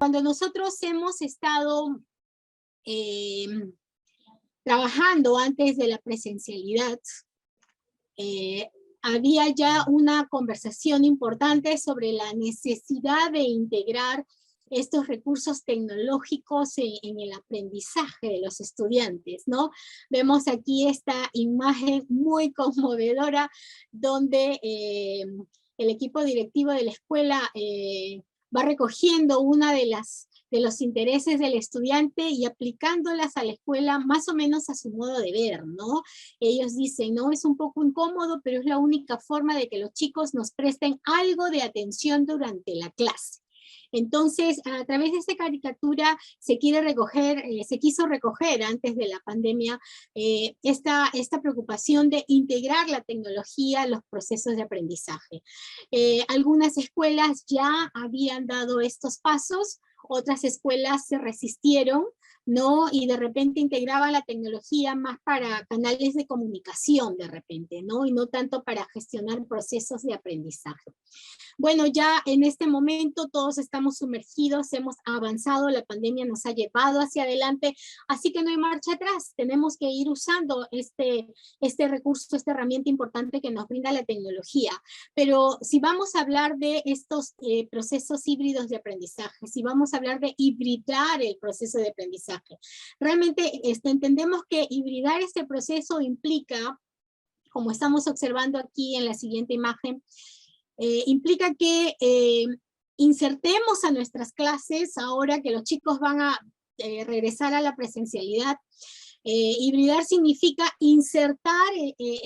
cuando nosotros hemos estado trabajando antes de la presencialidad, había ya una conversación importante sobre la necesidad de integrar estos recursos tecnológicos en el aprendizaje de los estudiantes, ¿no? Vemos aquí esta imagen muy conmovedora donde el equipo directivo de la escuela va recogiendo una de los intereses del estudiante y aplicándolas a la escuela más o menos a su modo de ver, ¿no? Ellos dicen, no, es un poco incómodo, pero es la única forma de que los chicos nos presten algo de atención durante la clase. Entonces, a través de esta caricatura se quiso recoger antes de la pandemia esta preocupación de integrar la tecnología a los procesos de aprendizaje. Algunas escuelas ya habían dado estos pasos, otras escuelas se resistieron, ¿no? Y de repente integraban la tecnología más para canales de comunicación de repente, ¿no? Y no tanto para gestionar procesos de aprendizaje. Bueno, ya en este momento todos estamos sumergidos, hemos avanzado, la pandemia nos ha llevado hacia adelante, así que no hay marcha atrás, tenemos que ir usando este recurso, esta herramienta importante que nos brinda la tecnología. Pero si vamos a hablar de estos procesos híbridos de aprendizaje, si vamos a hablar de hibridar el proceso de aprendizaje, realmente entendemos que hibridar este proceso implica, como estamos observando aquí en la siguiente imagen, implica que insertemos a nuestras clases, ahora que los chicos van a regresar a la presencialidad. Hibridar significa insertar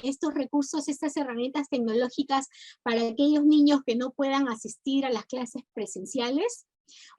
estos recursos, estas herramientas tecnológicas para aquellos niños que no puedan asistir a las clases presenciales.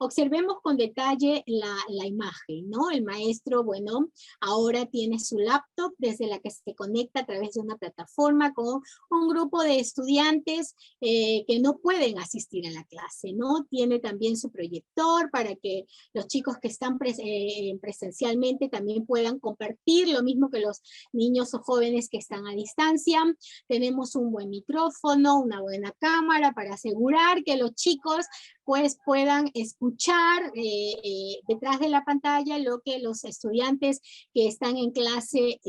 Observemos con detalle la imagen, ¿no? El maestro, bueno, ahora tiene su laptop desde la que se conecta a través de una plataforma con un grupo de estudiantes que no pueden asistir a la clase, ¿no? Tiene también su proyector para que los chicos que están presencialmente también puedan compartir lo mismo que los niños o jóvenes que están a distancia. Tenemos un buen micrófono, una buena cámara para asegurar que los chicos pues puedan escuchar detrás de la pantalla lo que los estudiantes que están en clase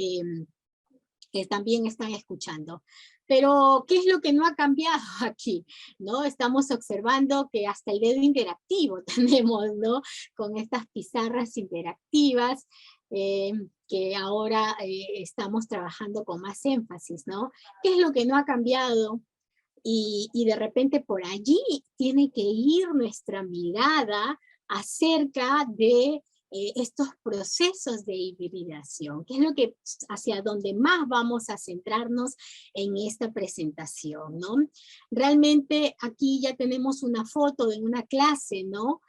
que también están escuchando. Pero, ¿qué es lo que no ha cambiado aquí? ¿No? Estamos observando que hasta el dedo interactivo tenemos, ¿no? Con estas pizarras interactivas que ahora estamos trabajando con más énfasis, ¿no? ¿Qué es lo que no ha cambiado? Y de repente por allí tiene que ir nuestra mirada acerca de estos procesos de hibridación, que es lo que hacia donde más vamos a centrarnos en esta presentación, ¿no? Realmente aquí ya tenemos una foto de una clase, ¿no?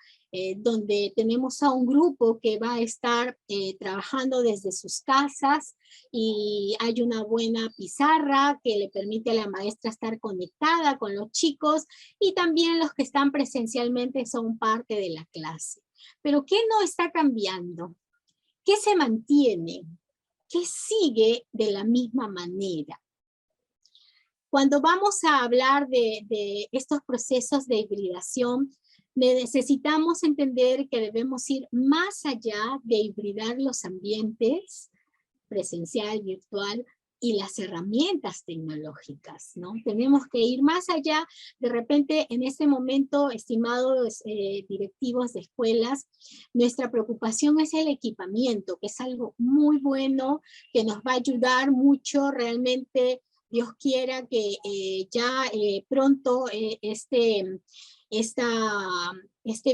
Donde tenemos a un grupo que va a estar trabajando desde sus casas y hay una buena pizarra que le permite a la maestra estar conectada con los chicos y también los que están presencialmente son parte de la clase. Pero ¿qué no está cambiando? ¿Qué se mantiene? ¿Qué sigue de la misma manera? Cuando vamos a hablar de estos procesos de hibridación, necesitamos entender que debemos ir más allá de hibridar los ambientes, presencial, virtual, y las herramientas tecnológicas, ¿no? Tenemos que ir más allá. De repente, en este momento, estimados directivos de escuelas, nuestra preocupación es el equipamiento, que es algo muy bueno, que nos va a ayudar mucho. Realmente, Dios quiera que ya pronto este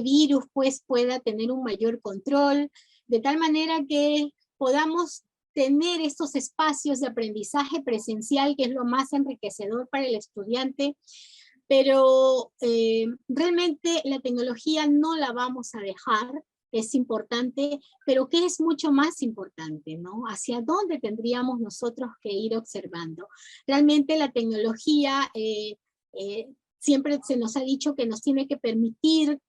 virus pues pueda tener un mayor control, de tal manera que podamos tener estos espacios de aprendizaje presencial, que es lo más enriquecedor para el estudiante, pero realmente la tecnología no la vamos a dejar, es importante, pero ¿qué es mucho más importante, ¿no? ¿Hacia dónde tendríamos nosotros que ir observando? Realmente la tecnología siempre se nos ha dicho que nos tiene que permitir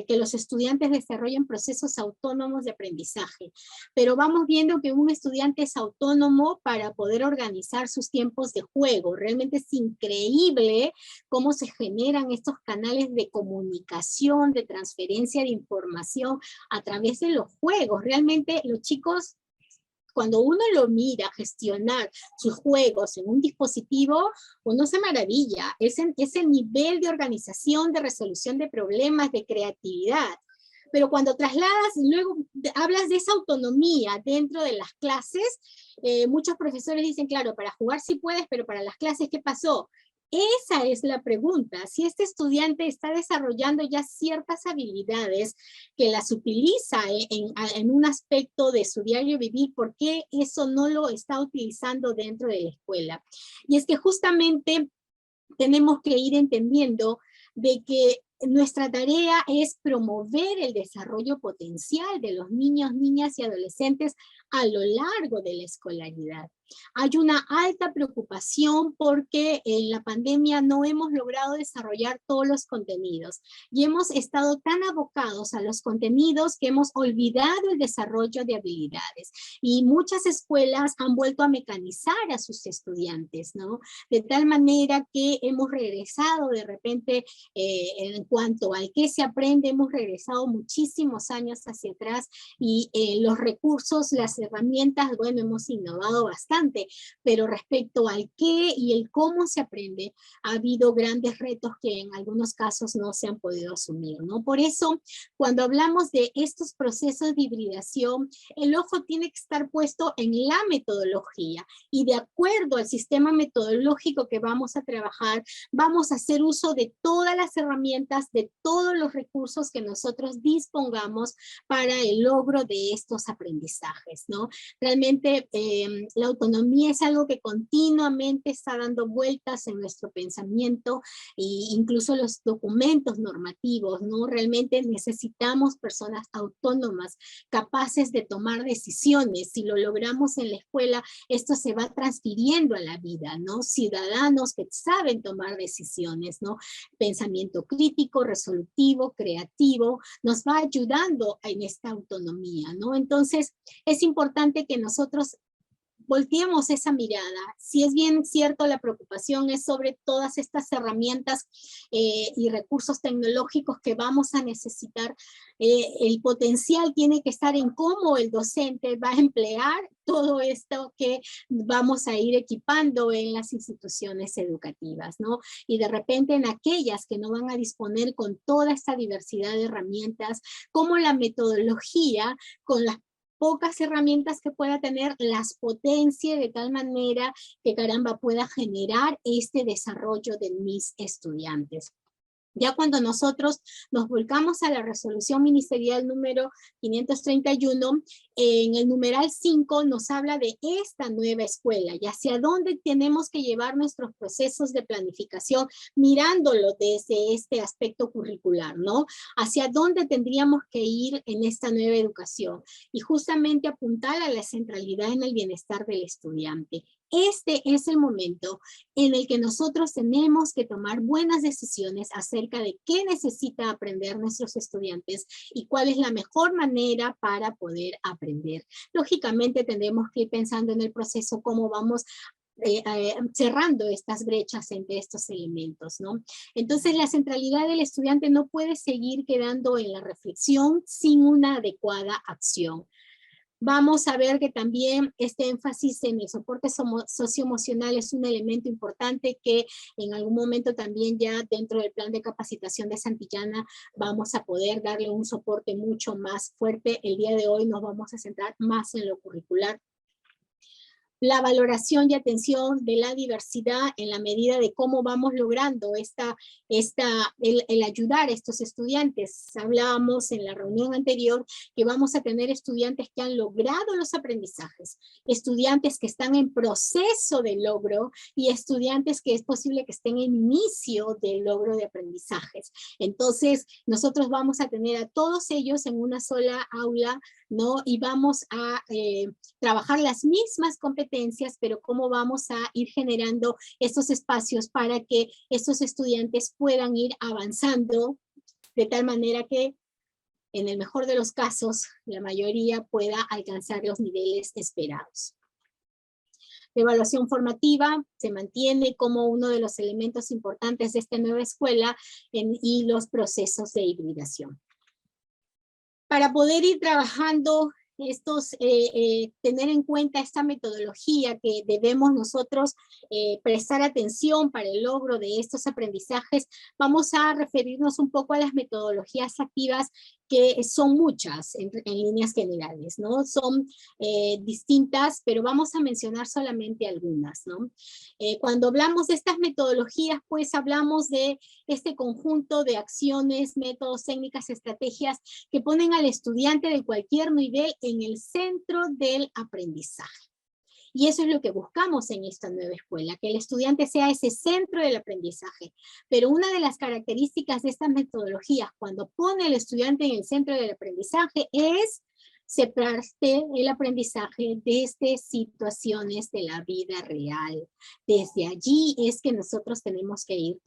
que los estudiantes desarrollen procesos autónomos de aprendizaje, pero vamos viendo que un estudiante es autónomo para poder organizar sus tiempos de juego. Realmente es increíble cómo se generan estos canales de comunicación, de transferencia de información a través de los juegos. Realmente los chicos, cuando uno lo mira gestionar sus juegos en un dispositivo, uno se maravilla. Ese nivel de organización, de resolución de problemas, de creatividad. Pero cuando trasladas, luego hablas de esa autonomía dentro de las clases, muchos profesores dicen, claro, para jugar sí puedes, pero para las clases, ¿qué pasó? Esa es la pregunta. Si este estudiante está desarrollando ya ciertas habilidades que las utiliza en un aspecto de su diario vivir, ¿por qué eso no lo está utilizando dentro de la escuela? Y es que justamente tenemos que ir entendiendo de que nuestra tarea es promover el desarrollo potencial de los niños, niñas y adolescentes a lo largo de la escolaridad. Hay una alta preocupación porque en la pandemia no hemos logrado desarrollar todos los contenidos y hemos estado tan abocados a los contenidos que hemos olvidado el desarrollo de habilidades, y muchas escuelas han vuelto a mecanizar a sus estudiantes, ¿no? De tal manera que hemos regresado de repente, en cuanto al que se aprende, hemos regresado muchísimos años hacia atrás, y los recursos, las herramientas, bueno, hemos innovado bastante, pero respecto al qué y el cómo se aprende, ha habido grandes retos que en algunos casos no se han podido asumir, ¿no? Por eso, cuando hablamos de estos procesos de hibridación, el ojo tiene que estar puesto en la metodología, y de acuerdo al sistema metodológico que vamos a trabajar, vamos a hacer uso de todas las herramientas, de todos los recursos que nosotros dispongamos para el logro de estos aprendizajes, ¿no? Realmente la autonomía es algo que continuamente está dando vueltas en nuestro pensamiento, e incluso los documentos normativos, ¿no? Realmente necesitamos personas autónomas, capaces de tomar decisiones. Si lo logramos en la escuela, esto se va transfiriendo a la vida, ¿no? Ciudadanos que saben tomar decisiones, ¿no? Pensamiento crítico, resolutivo, creativo, nos va ayudando en esta autonomía, ¿no? Entonces, es importante que nosotros volteemos esa mirada. Si es bien cierto, la preocupación es sobre todas estas herramientas y recursos tecnológicos que vamos a necesitar. El potencial tiene que estar en cómo el docente va a emplear todo esto que vamos a ir equipando en las instituciones educativas, ¿no? Y de repente en aquellas que no van a disponer con toda esta diversidad de herramientas, como la metodología, con las pocas herramientas que pueda tener, las potencie de tal manera que caramba pueda generar este desarrollo de mis estudiantes. Ya cuando nosotros nos volcamos a la resolución ministerial número 531, en el numeral 5 nos habla de esta nueva escuela y hacia dónde tenemos que llevar nuestros procesos de planificación, mirándolo desde este aspecto curricular, ¿no? Hacia dónde tendríamos que ir en esta nueva educación, y justamente apuntar a la centralidad en el bienestar del estudiante. Este es el momento en el que nosotros tenemos que tomar buenas decisiones acerca de qué necesita aprender nuestros estudiantes y cuál es la mejor manera para poder aprender. Lógicamente tendremos que ir pensando en el proceso, cómo vamos cerrando estas brechas entre estos elementos, ¿no? Entonces la centralidad del estudiante no puede seguir quedando en la reflexión sin una adecuada acción. Vamos a ver que también este énfasis en el soporte socioemocional es un elemento importante que en algún momento también ya dentro del plan de capacitación de Santillana vamos a poder darle un soporte mucho más fuerte. El día de hoy nos vamos a centrar más en lo curricular. La valoración y atención de la diversidad en la medida de cómo vamos logrando el ayudar a estos estudiantes. Hablábamos en la reunión anterior que vamos a tener estudiantes que han logrado los aprendizajes, estudiantes que están en proceso de logro y estudiantes que es posible que estén en inicio del logro de aprendizajes. Entonces, nosotros vamos a tener a todos ellos en una sola aula, ¿no? Y vamos a trabajar las mismas competencias, pero cómo vamos a ir generando estos espacios para que estos estudiantes puedan ir avanzando de tal manera que en el mejor de los casos, la mayoría pueda alcanzar los niveles esperados. La evaluación formativa se mantiene como uno de los elementos importantes de esta nueva escuela y los procesos de hibridación. Para poder ir trabajando tener en cuenta esta metodología que debemos nosotros prestar atención para el logro de estos aprendizajes, vamos a referirnos un poco a las metodologías activas, que son muchas en líneas generales, ¿no? Son distintas, pero vamos a mencionar solamente algunas, ¿no? Cuando hablamos de estas metodologías, pues hablamos de este conjunto de acciones, métodos, técnicas, estrategias que ponen al estudiante de cualquier nivel en el centro del aprendizaje. Y eso es lo que buscamos en esta nueva escuela, que el estudiante sea ese centro del aprendizaje. Pero una de las características de estas metodologías, cuando pone al estudiante en el centro del aprendizaje, es separarse el aprendizaje desde situaciones de la vida real. Desde allí es que nosotros tenemos que ir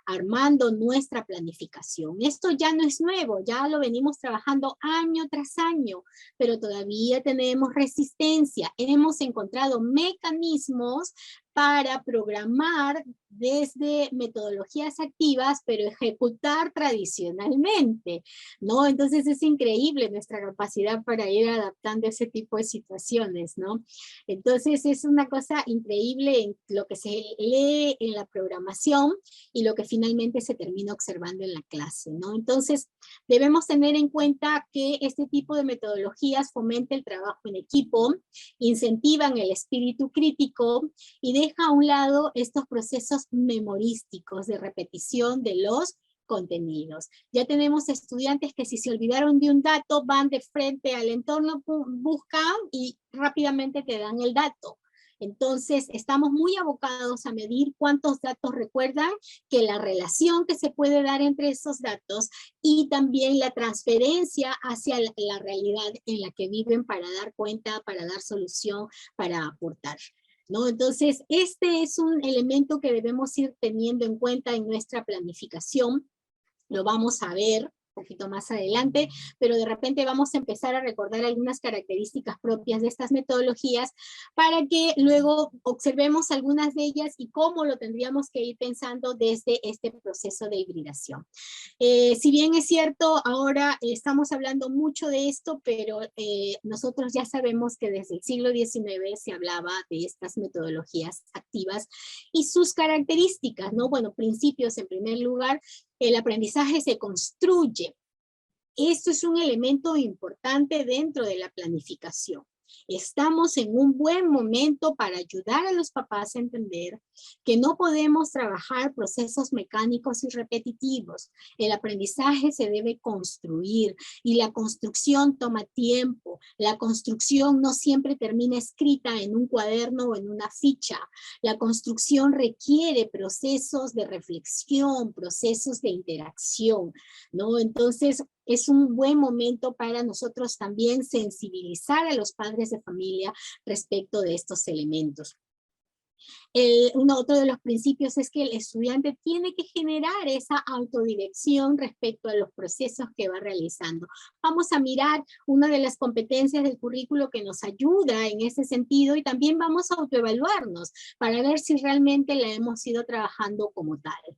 armando nuestra planificación. Esto ya no es nuevo, ya lo venimos trabajando año tras año, pero todavía tenemos resistencia. Hemos encontrado mecanismos para programar desde metodologías activas, pero ejecutar tradicionalmente, ¿no? Entonces es increíble nuestra capacidad para ir adaptando ese tipo de situaciones, ¿no? Entonces es una cosa increíble en lo que se lee en la programación y lo que finalmente se termina observando en la clase, ¿no? Entonces debemos tener en cuenta que este tipo de metodologías fomenta el trabajo en equipo, incentivan el espíritu crítico y deja a un lado estos procesos memorísticos de repetición de los contenidos. Ya tenemos estudiantes que si se olvidaron de un dato, van de frente al entorno, buscan y rápidamente te dan el dato. Entonces, estamos muy abocados a medir cuántos datos recuerdan, que la relación que se puede dar entre esos datos y también la transferencia hacia la realidad en la que viven para dar cuenta, para dar solución, para aportar, ¿no? Entonces, este es un elemento que debemos ir teniendo en cuenta en nuestra planificación. Lo vamos a ver un poquito más adelante, pero de repente vamos a empezar a recordar algunas características propias de estas metodologías para que luego observemos algunas de ellas y cómo lo tendríamos que ir pensando desde este proceso de hibridación. Si bien es cierto, ahora estamos hablando mucho de esto, pero nosotros ya sabemos que desde el siglo XIX se hablaba de estas metodologías activas y sus características, ¿no? Bueno, principios en primer lugar. El aprendizaje se construye. Esto es un elemento importante dentro de la planificación. Estamos en un buen momento para ayudar a los papás a entender que no podemos trabajar procesos mecánicos y repetitivos. El aprendizaje se debe construir y la construcción toma tiempo. La construcción no siempre termina escrita en un cuaderno o en una ficha. La construcción requiere procesos de reflexión, procesos de interacción, ¿no? Entonces, es un buen momento para nosotros también sensibilizar a los padres de familia respecto de estos elementos. Otro de los principios es que el estudiante tiene que generar esa autodirección respecto a los procesos que va realizando. Vamos a mirar una de las competencias del currículo que nos ayuda en ese sentido y también vamos a autoevaluarnos para ver si realmente la hemos ido trabajando como tal.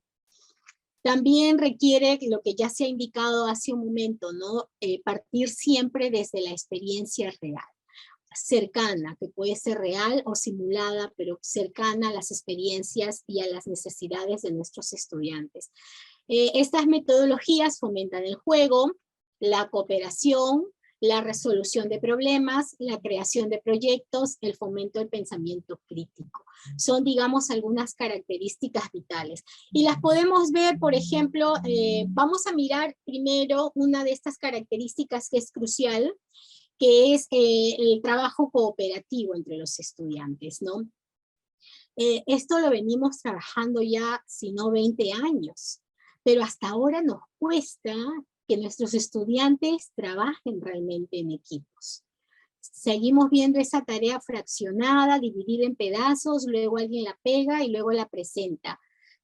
También requiere lo que ya se ha indicado hace un momento, ¿no? Partir siempre desde la experiencia real, cercana, que puede ser real o simulada, pero cercana a las experiencias y a las necesidades de nuestros estudiantes. Estas metodologías fomentan el juego, la cooperación, la resolución de problemas, la creación de proyectos, el fomento del pensamiento crítico. Son, digamos, algunas características vitales. Y las podemos ver, por ejemplo, vamos a mirar primero una de estas características que es crucial, que es el trabajo cooperativo entre los estudiantes, ¿no? Esto lo venimos trabajando ya, si no 20 años, pero hasta ahora nos cuesta que nuestros estudiantes trabajen realmente en equipos. Seguimos viendo esa tarea fraccionada, dividida en pedazos, luego alguien la pega y luego la presenta,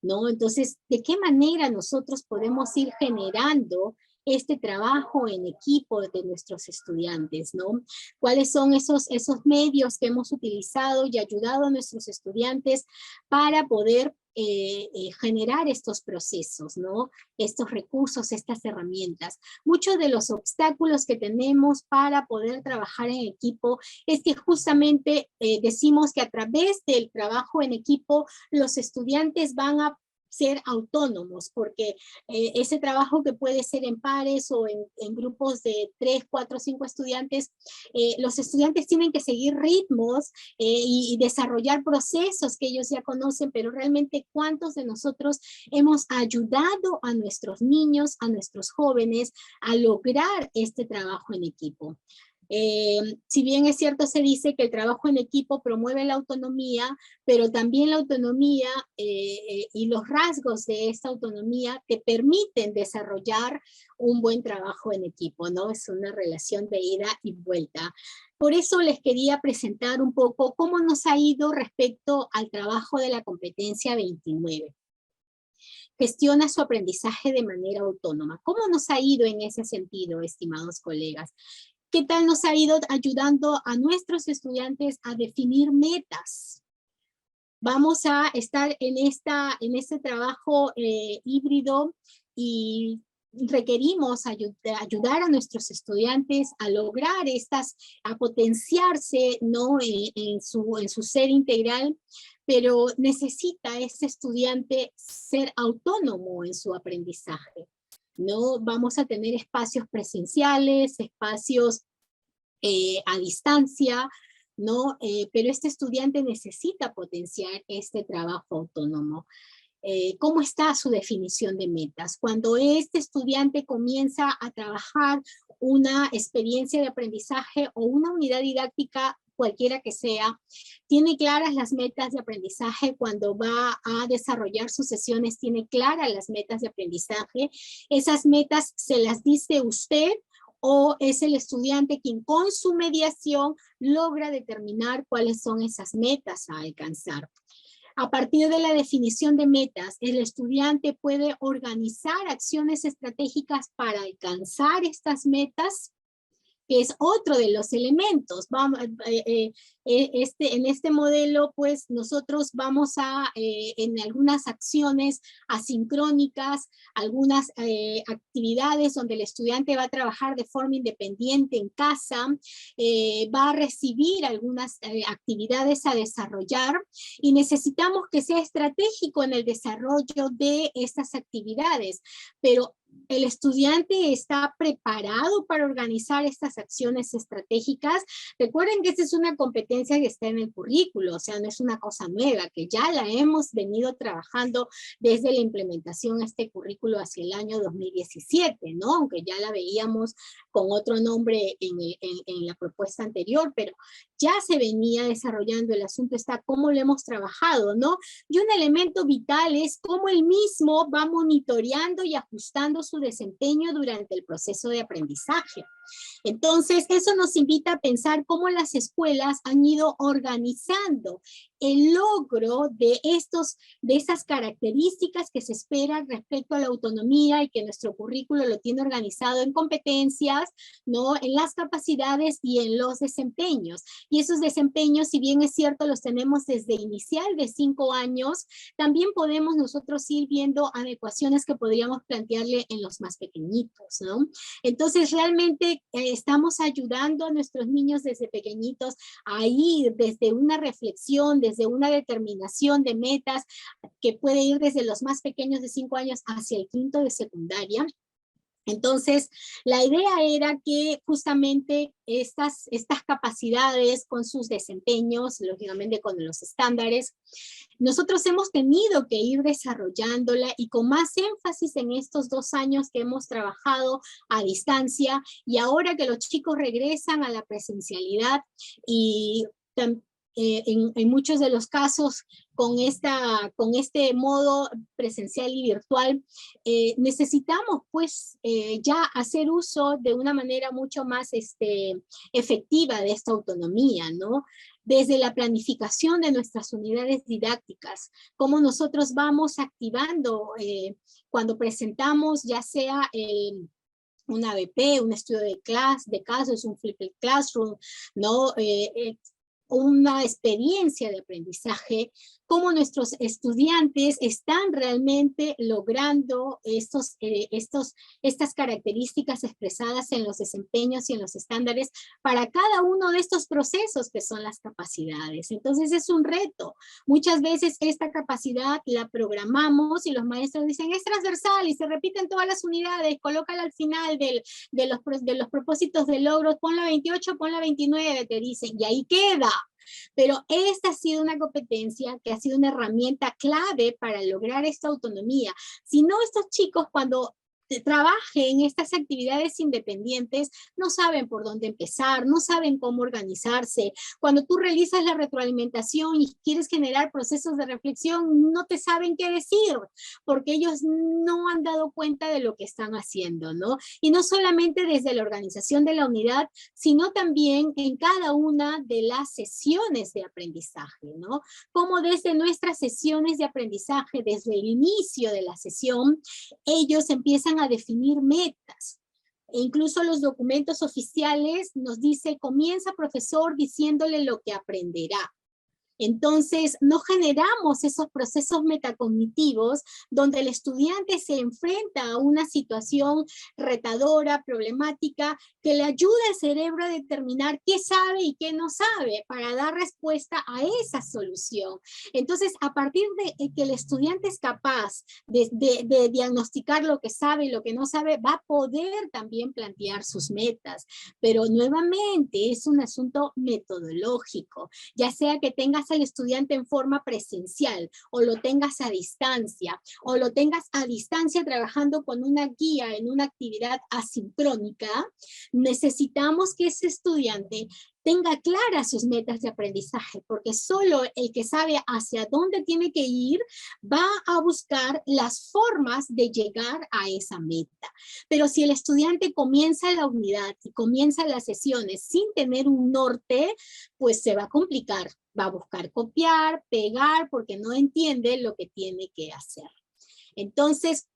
¿no? Entonces, ¿de qué manera nosotros podemos ir generando este trabajo en equipo de nuestros estudiantes, ¿no? ¿Cuáles son esos medios que hemos utilizado y ayudado a nuestros estudiantes para poder generar estos procesos, ¿no? Estos recursos, estas herramientas? Muchos de los obstáculos que tenemos para poder trabajar en equipo es que justamente decimos que a través del trabajo en equipo los estudiantes van a ser autónomos, porque ese trabajo que puede ser en pares o en grupos de 3, 4, 5 estudiantes, los estudiantes tienen que seguir ritmos y desarrollar procesos que ellos ya conocen, pero realmente cuántos de nosotros hemos ayudado a nuestros niños, a nuestros jóvenes a lograr este trabajo en equipo. Si bien es cierto, se dice que el trabajo en equipo promueve la autonomía, pero también la autonomía y los rasgos de esta autonomía te permiten desarrollar un buen trabajo en equipo, ¿no? Es una relación de ida y vuelta. Por eso les quería presentar un poco cómo nos ha ido respecto al trabajo de la competencia 29. Gestiona su aprendizaje de manera autónoma. ¿Cómo nos ha ido en ese sentido, estimados colegas? ¿Qué tal nos ha ido ayudando a nuestros estudiantes a definir metas? Vamos a estar en este trabajo híbrido y requerimos ayudar a nuestros estudiantes a lograr a potenciarse, ¿no? en su ser integral, pero necesita ese estudiante ser autónomo en su aprendizaje. No vamos a tener espacios presenciales, espacios a distancia, ¿no? Pero este estudiante necesita potenciar este trabajo autónomo. ¿Cómo está su definición de metas? Cuando este estudiante comienza a trabajar una experiencia de aprendizaje o una unidad didáctica, cualquiera que sea, tiene claras las metas de aprendizaje. Cuando va a desarrollar sus sesiones, tiene claras las metas de aprendizaje. Esas metas se las dice usted, o es el estudiante quien con su mediación logra determinar cuáles son esas metas a alcanzar. A partir de la definición de metas, el estudiante puede organizar acciones estratégicas para alcanzar estas metas, que es otro de los elementos. En este modelo, pues nosotros vamos en algunas acciones asincrónicas, algunas actividades donde el estudiante va a trabajar de forma independiente en casa, va a recibir algunas actividades a desarrollar, y necesitamos que sea estratégico en el desarrollo de estas actividades, pero ¿el estudiante está preparado para organizar estas acciones estratégicas? Recuerden que esta es una competencia que está en el currículo, o sea, no es una cosa nueva, que ya la hemos venido trabajando desde la implementación de este currículo hacia el año 2017, ¿no? Aunque ya la veíamos con otro nombre en la propuesta anterior, pero ya se venía desarrollando. El asunto está cómo lo hemos trabajado, ¿no? Y un elemento vital es cómo él mismo va monitoreando y ajustando su desempeño durante el proceso de aprendizaje. Entonces, eso nos invita a pensar cómo las escuelas han ido organizando el logro de esas características que se esperan respecto a la autonomía, y que nuestro currículo lo tiene organizado en competencias, ¿no? En las capacidades y en los desempeños. Y esos desempeños, si bien es cierto, los tenemos desde inicial de 5 años, también podemos nosotros ir viendo adecuaciones que podríamos plantearle en los más pequeñitos, ¿no? Entonces, realmente estamos ayudando a nuestros niños desde pequeñitos a ir desde una reflexión, desde una determinación de metas que puede ir desde los más pequeños de 5 años hacia el quinto de secundaria. Entonces, la idea era que justamente estas capacidades con sus desempeños, lógicamente con los estándares, nosotros hemos tenido que ir desarrollándola, y con más énfasis en estos 2 años que hemos trabajado a distancia, y ahora que los chicos regresan a la presencialidad, y en muchos de los casos con este modo presencial y virtual, necesitamos pues ya hacer uso de una manera mucho más efectiva de esta autonomía, ¿no? desde la planificación de nuestras unidades didácticas, cómo nosotros vamos activando cuando presentamos ya sea un ABP, un estudio de casos, un flipped classroom, ¿no? Una experiencia de aprendizaje, cómo nuestros estudiantes están realmente logrando estas características expresadas en los desempeños y en los estándares para cada uno de estos procesos que son las capacidades. Entonces es un reto. Muchas veces esta capacidad la programamos y los maestros dicen es transversal y se repite en todas las unidades, colócala al final de los propósitos de logros, pon la 28, pon la 29, te dicen, y ahí queda. Pero esta ha sido una competencia que ha sido una herramienta clave para lograr esta autonomía. Si no, estos chicos cuando trabajen en estas actividades independientes, no saben por dónde empezar, no saben cómo organizarse. Cuando tú realizas la retroalimentación y quieres generar procesos de reflexión, no te saben qué decir, porque ellos no han dado cuenta de lo que están haciendo, ¿no? Y no solamente desde la organización de la unidad, sino también en cada una de las sesiones de aprendizaje, ¿no? Como desde nuestras sesiones de aprendizaje, desde el inicio de la sesión, ellos empiezan a definir metas. E incluso los documentos oficiales nos dice, comienza profesor diciéndole lo que aprenderá. Entonces, no generamos esos procesos metacognitivos donde el estudiante se enfrenta a una situación retadora, problemática, que le ayuda al cerebro a determinar qué sabe y qué no sabe para dar respuesta a esa solución. Entonces, a partir de que el estudiante es capaz de diagnosticar lo que sabe y lo que no sabe, va a poder también plantear sus metas. Pero nuevamente es un asunto metodológico, ya sea que tengas al estudiante en forma presencial o lo tengas a distancia o lo tengas a distancia trabajando con una guía en una actividad asincrónica, necesitamos que ese estudiante tenga claras sus metas de aprendizaje, porque solo el que sabe hacia dónde tiene que ir va a buscar las formas de llegar a esa meta. Pero si el estudiante comienza la unidad y comienza las sesiones sin tener un norte, pues se va a complicar. Va a buscar copiar, pegar, porque no entiende lo que tiene que hacer. Entonces,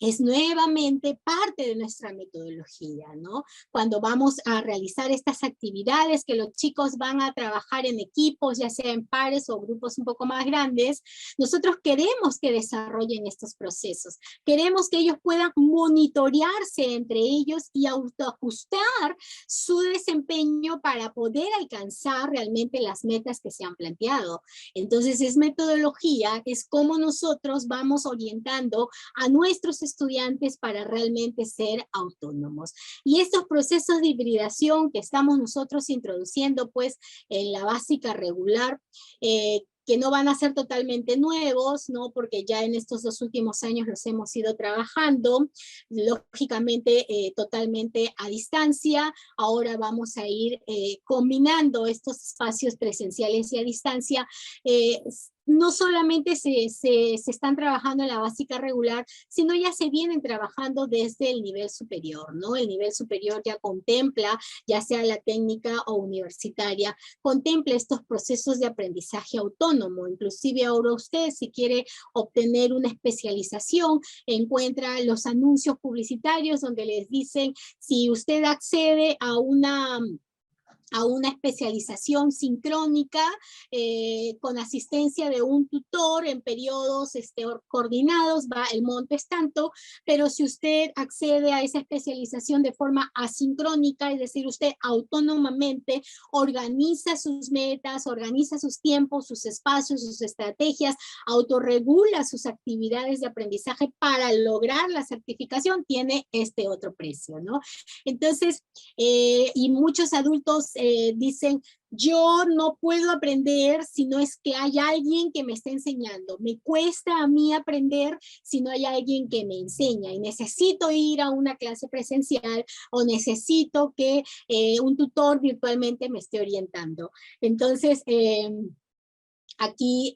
es nuevamente parte de nuestra metodología, ¿no? Cuando vamos a realizar estas actividades que los chicos van a trabajar en equipos, ya sea en pares o grupos un poco más grandes, nosotros queremos que desarrollen estos procesos. Queremos que ellos puedan monitorearse entre ellos y autoajustar su desempeño para poder alcanzar realmente las metas que se han planteado. Entonces, es metodología, es cómo nosotros vamos orientando a nuestros estudiantes para realmente ser autónomos. Y estos procesos de hibridación que estamos nosotros introduciendo pues en la básica regular, que no van a ser totalmente nuevos, ¿no? Porque ya en estos 2 últimos años los hemos ido trabajando, lógicamente totalmente a distancia. Ahora vamos a ir combinando estos espacios presenciales y a distancia. No solamente se están trabajando en la básica regular, sino ya se vienen trabajando desde el nivel superior, ¿no? El nivel superior ya contempla, ya sea la técnica o universitaria, contempla estos procesos de aprendizaje autónomo. Inclusive ahora usted, si quiere obtener una especialización, encuentra los anuncios publicitarios donde les dicen, si usted accede a una especialización sincrónica con asistencia de un tutor en periodos coordinados, el monto es tanto, pero si usted accede a esa especialización de forma asincrónica, es decir, usted autónomamente organiza sus metas, organiza sus tiempos, sus espacios, sus estrategias, autorregula sus actividades de aprendizaje para lograr la certificación, tiene este otro precio, ¿no? Entonces, y muchos adultos dicen, yo no puedo aprender si no es que hay alguien que me esté enseñando. Me cuesta a mí aprender si no hay alguien que me enseña y necesito ir a una clase presencial o necesito que un tutor virtualmente me esté orientando. Entonces, Aquí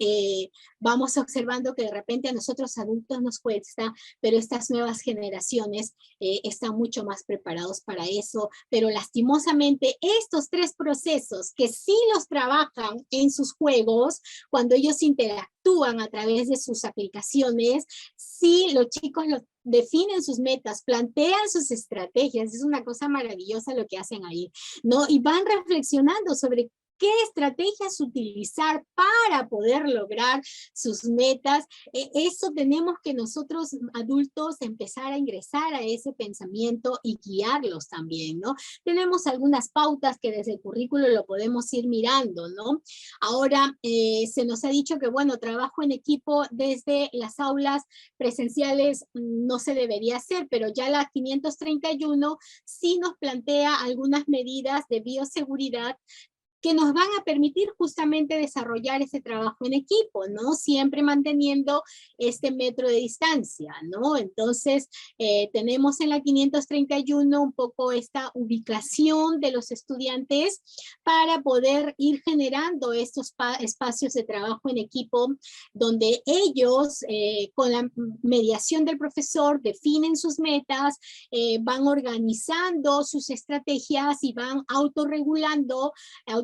vamos observando que de repente a nosotros adultos nos cuesta, pero estas nuevas generaciones están mucho más preparados para eso, pero lastimosamente estos tres procesos que sí los trabajan en sus juegos, cuando ellos interactúan a través de sus aplicaciones, sí los chicos definen sus metas, plantean sus estrategias, es una cosa maravillosa lo que hacen ahí, ¿no? Y van reflexionando sobre qué estrategias utilizar para poder lograr sus metas. Eso tenemos que nosotros adultos empezar a ingresar a ese pensamiento y guiarlos también, ¿no? Tenemos algunas pautas que desde el currículo lo podemos ir mirando, ¿no? Ahora, se nos ha dicho que, bueno, trabajo en equipo desde las aulas presenciales no se debería hacer, pero ya la 531 sí nos plantea algunas medidas de bioseguridad que nos van a permitir justamente desarrollar ese trabajo en equipo, ¿no? Siempre manteniendo este metro de distancia, ¿no? Entonces, tenemos en la 531 un poco esta ubicación de los estudiantes para poder ir generando estos espacios de trabajo en equipo donde ellos, con la mediación del profesor, definen sus metas, van organizando sus estrategias y van autorregulando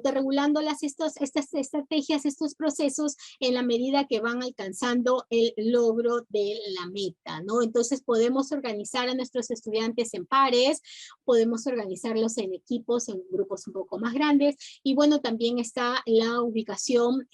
estas estrategias, estos procesos en la medida que van alcanzando el logro de la meta, ¿no? Entonces podemos organizar a nuestros estudiantes en pares, podemos organizarlos en equipos, en grupos un poco más grandes, y bueno, también está la ubicación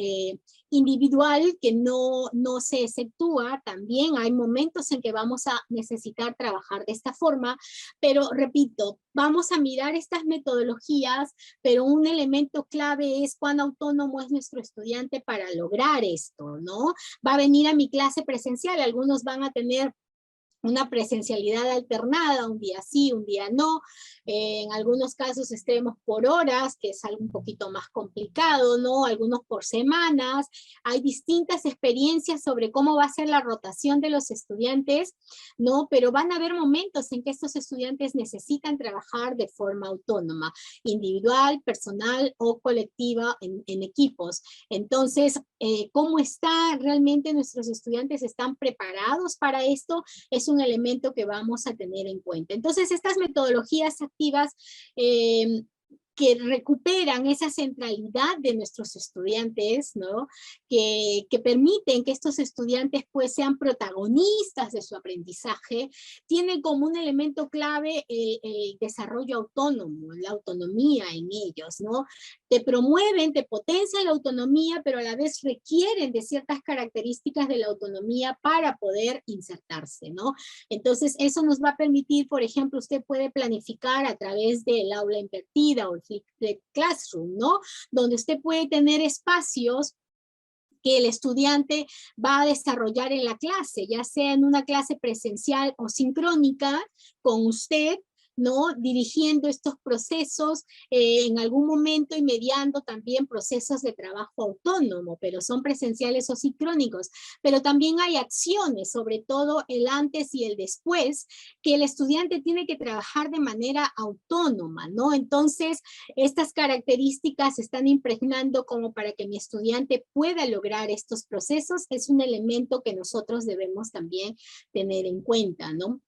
individual que no se exceptúa, también hay momentos en que vamos a necesitar trabajar de esta forma, pero repito, vamos a mirar estas metodologías, pero un elemento clave es cuán autónomo es nuestro estudiante para lograr esto, ¿no? Va a venir a mi clase presencial, algunos van a tener una presencialidad alternada, un día sí, un día no, en algunos casos estemos por horas, que es algo un poquito más complicado, ¿no? Algunos por semanas, hay distintas experiencias sobre cómo va a ser la rotación de los estudiantes, ¿no? Pero van a haber momentos en que estos estudiantes necesitan trabajar de forma autónoma, individual, personal o colectiva en equipos. Entonces, ¿cómo está realmente nuestros estudiantes? ¿Están preparados para esto? Es un elemento que vamos a tener en cuenta. Entonces, estas metodologías activas que recuperan esa centralidad de nuestros estudiantes, ¿no? Que permiten que estos estudiantes pues sean protagonistas de su aprendizaje, tienen como un elemento clave el desarrollo autónomo, la autonomía en ellos, ¿no? Te promueven, te potencian la autonomía, pero a la vez requieren de ciertas características de la autonomía para poder insertarse, ¿no? Entonces, eso nos va a permitir, por ejemplo, usted puede planificar a través del aula invertida o el flipped classroom, ¿no? Donde usted puede tener espacios que el estudiante va a desarrollar en la clase, ya sea en una clase presencial o sincrónica con usted, ¿no? Dirigiendo estos procesos en algún momento y mediando también procesos de trabajo autónomo, pero son presenciales o sincrónicos. Pero también hay acciones, sobre todo el antes y el después, que el estudiante tiene que trabajar de manera autónoma, ¿no? Entonces, estas características se están impregnando como para que mi estudiante pueda lograr estos procesos. Es un elemento que nosotros debemos también tener en cuenta, ¿no?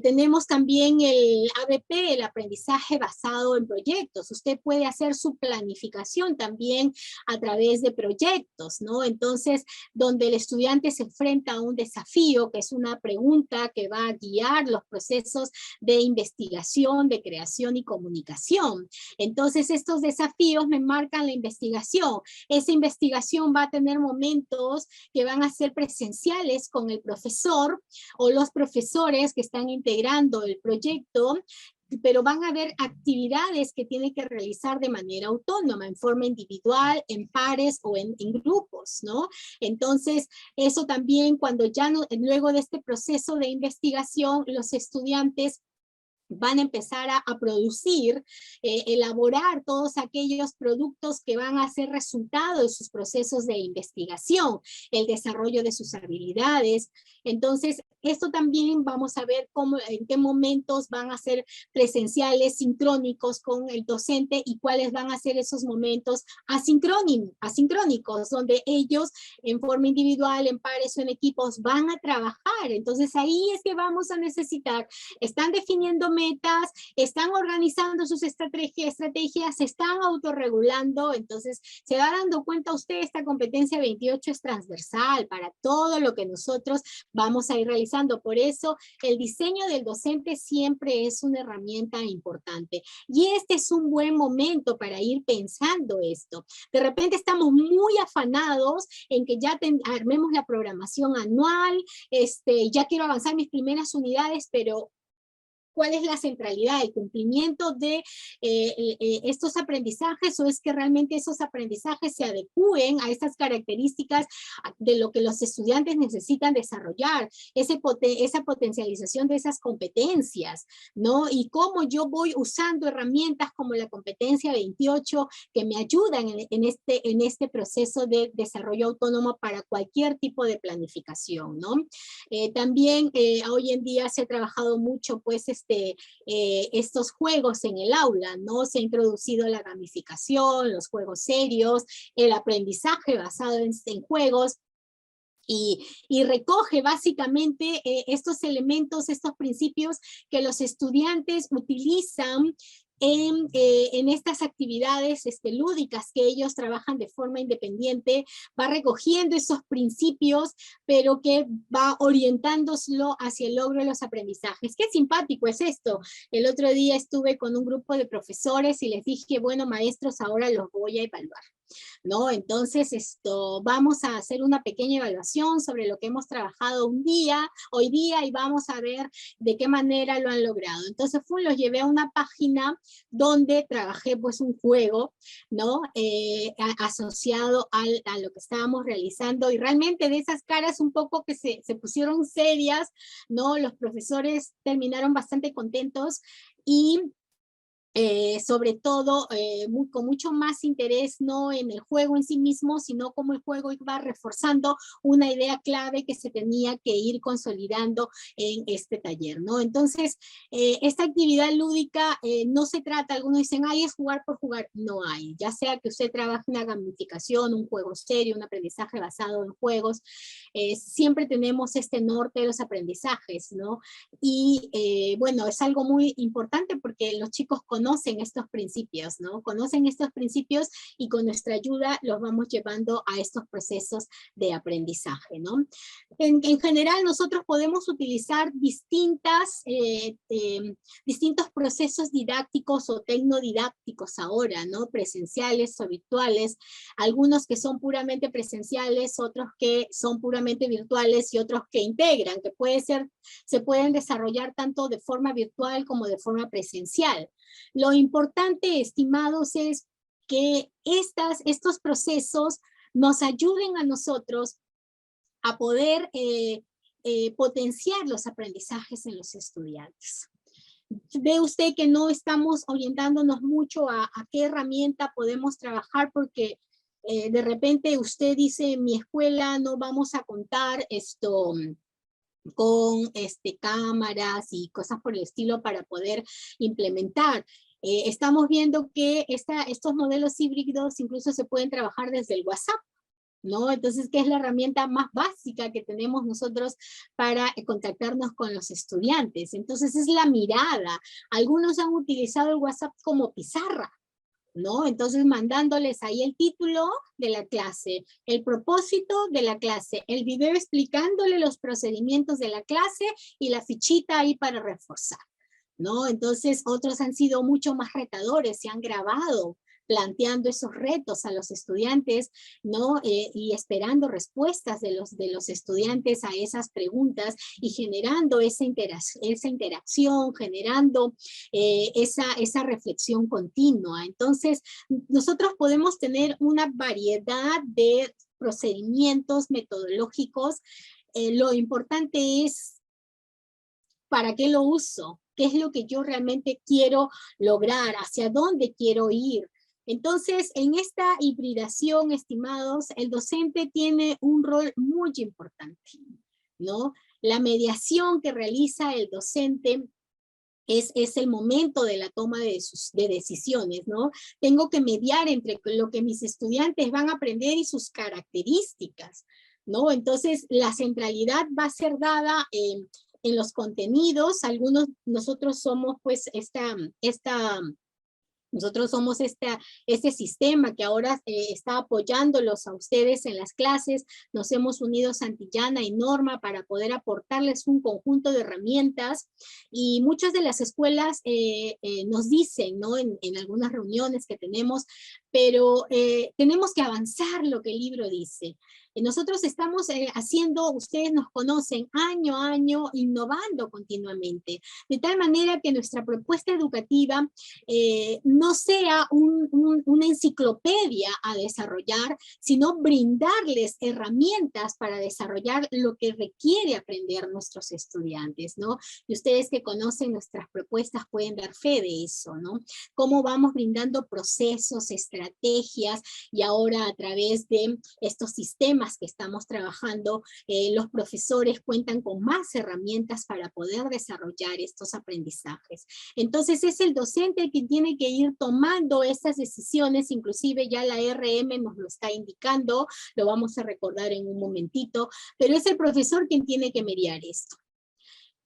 Tenemos también el ABP, el aprendizaje basado en proyectos. Usted puede hacer su planificación también a través de proyectos, ¿no? Entonces, donde el estudiante se enfrenta a un desafío, que es una pregunta que va a guiar los procesos de investigación, de creación y comunicación. Entonces, estos desafíos me marcan la investigación. Esa investigación va a tener momentos que van a ser presenciales con el profesor o los profesores que están integrando el proyecto, pero van a haber actividades que tiene que realizar de manera autónoma, en forma individual, en pares o en grupos, ¿no? Entonces, eso también cuando ya no, luego de este proceso de investigación, los estudiantes van a empezar a producir, elaborar todos aquellos productos que van a ser resultado de sus procesos de investigación, el desarrollo de sus habilidades. Entonces, esto también vamos a ver cómo, en qué momentos van a ser presenciales, sincrónicos con el docente y cuáles van a ser esos momentos asincrónicos, donde ellos en forma individual, en pares o en equipos van a trabajar. Entonces ahí es que vamos a necesitar, están definiendo metas, están organizando sus estrategias, se están autorregulando. Entonces se va dando cuenta usted, esta competencia 28 es transversal para todo lo que nosotros vamos a ir realizando. Por eso el diseño del docente siempre es una herramienta importante. Y este es un buen momento para ir pensando esto. De repente estamos muy afanados en que ya armemos la programación anual, ya quiero avanzar mis primeras unidades, pero ¿cuál es la centralidad, el cumplimiento de estos aprendizajes, o es que realmente esos aprendizajes se adecúen a estas características de lo que los estudiantes necesitan desarrollar, esa potencialización de esas competencias, ¿no? Y cómo yo voy usando herramientas como la competencia 28 que me ayudan en este proceso de desarrollo autónomo para cualquier tipo de planificación, ¿no? También hoy en día se ha trabajado mucho, pues, estos juegos en el aula, ¿no? Se ha introducido la gamificación, los juegos serios, el aprendizaje basado en juegos, y recoge básicamente estos elementos, estos principios que los estudiantes utilizan en estas actividades lúdicas que ellos trabajan de forma independiente. Va recogiendo esos principios, pero que va orientándolo hacia el logro de los aprendizajes. Qué simpático es esto. El otro día estuve con un grupo de profesores y les dije, bueno, maestros, ahora los voy a evaluar, ¿no? Entonces vamos a hacer una pequeña evaluación sobre lo que hemos trabajado hoy día, y vamos a ver de qué manera lo han logrado. Entonces los llevé a una página donde trabajé, pues, un juego, ¿no? Asociado a lo que estábamos realizando, y realmente de esas caras un poco que se pusieron serias, ¿no? Los profesores terminaron bastante contentos, y sobre todo con mucho más interés, no en el juego en sí mismo, sino cómo el juego iba reforzando una idea clave que se tenía que ir consolidando en este taller, ¿no? Entonces, esta actividad lúdica no se trata, algunos dicen, ay, es jugar por jugar. No hay, ya sea que usted trabaje una gamificación, un juego serio, un aprendizaje basado en juegos, siempre tenemos este norte de los aprendizajes, ¿no? Y bueno, es algo muy importante porque los chicos conocen estos principios, ¿no? Conocen estos principios, y con nuestra ayuda los vamos llevando a estos procesos de aprendizaje, ¿no? En general, nosotros podemos utilizar distintos procesos didácticos o tecnodidácticos ahora, ¿no? Presenciales o virtuales, algunos que son puramente presenciales, otros que son puramente virtuales, y otros que integran, que se pueden desarrollar tanto de forma virtual como de forma presencial. Lo importante, estimados, es que estos procesos nos ayuden a nosotros a poder potenciar los aprendizajes en los estudiantes. Ve usted que no estamos orientándonos mucho a qué herramienta podemos trabajar, porque de repente usted dice, en mi escuela no vamos a contar con cámaras y cosas por el estilo para poder implementar. Estamos viendo que estos modelos híbridos incluso se pueden trabajar desde el WhatsApp, ¿no? Entonces, ¿qué es la herramienta más básica que tenemos nosotros para contactarnos con los estudiantes? Entonces, es la mirada. Algunos han utilizado el WhatsApp como pizarra, ¿no? Entonces, mandándoles ahí el título de la clase, el propósito de la clase, el video explicándole los procedimientos de la clase, y la fichita ahí para reforzar, ¿no? Entonces, otros han sido mucho más retadores, se han grabado planteando esos retos a los estudiantes, ¿no? Y esperando respuestas de los estudiantes a esas preguntas, y generando esa interacción, generando esa reflexión continua. Entonces, nosotros podemos tener una variedad de procedimientos metodológicos. Lo importante es, ¿para qué lo uso? ¿Qué es lo que yo realmente quiero lograr? ¿Hacia dónde quiero ir? Entonces, en esta hibridación, estimados, el docente tiene un rol muy importante, ¿no? La mediación que realiza el docente es el momento de la toma de decisiones, ¿no? Tengo que mediar entre lo que mis estudiantes van a aprender y sus características, ¿no? Entonces, la centralidad va a ser dada en los contenidos. Nosotros somos pues nosotros somos este sistema que ahora está apoyándolos a ustedes en las clases. Nos hemos unido Santillana y Norma para poder aportarles un conjunto de herramientas, y muchas de las escuelas nos dicen, ¿no? En algunas reuniones que tenemos, pero tenemos que avanzar lo que el libro dice. Nosotros estamos haciendo, ustedes nos conocen, año a año, innovando continuamente, de tal manera que nuestra propuesta educativa no sea una enciclopedia a desarrollar, sino brindarles herramientas para desarrollar lo que requiere aprender nuestros estudiantes, ¿no? Y ustedes que conocen nuestras propuestas pueden dar fe de eso, ¿no? Cómo vamos brindando procesos, estrategias, y ahora a través de estos sistemas que estamos trabajando, los profesores cuentan con más herramientas para poder desarrollar estos aprendizajes. Entonces es el docente quien tiene que ir tomando estas decisiones, inclusive ya la RM nos lo está indicando, lo vamos a recordar en un momentito, pero es el profesor quien tiene que mediar esto.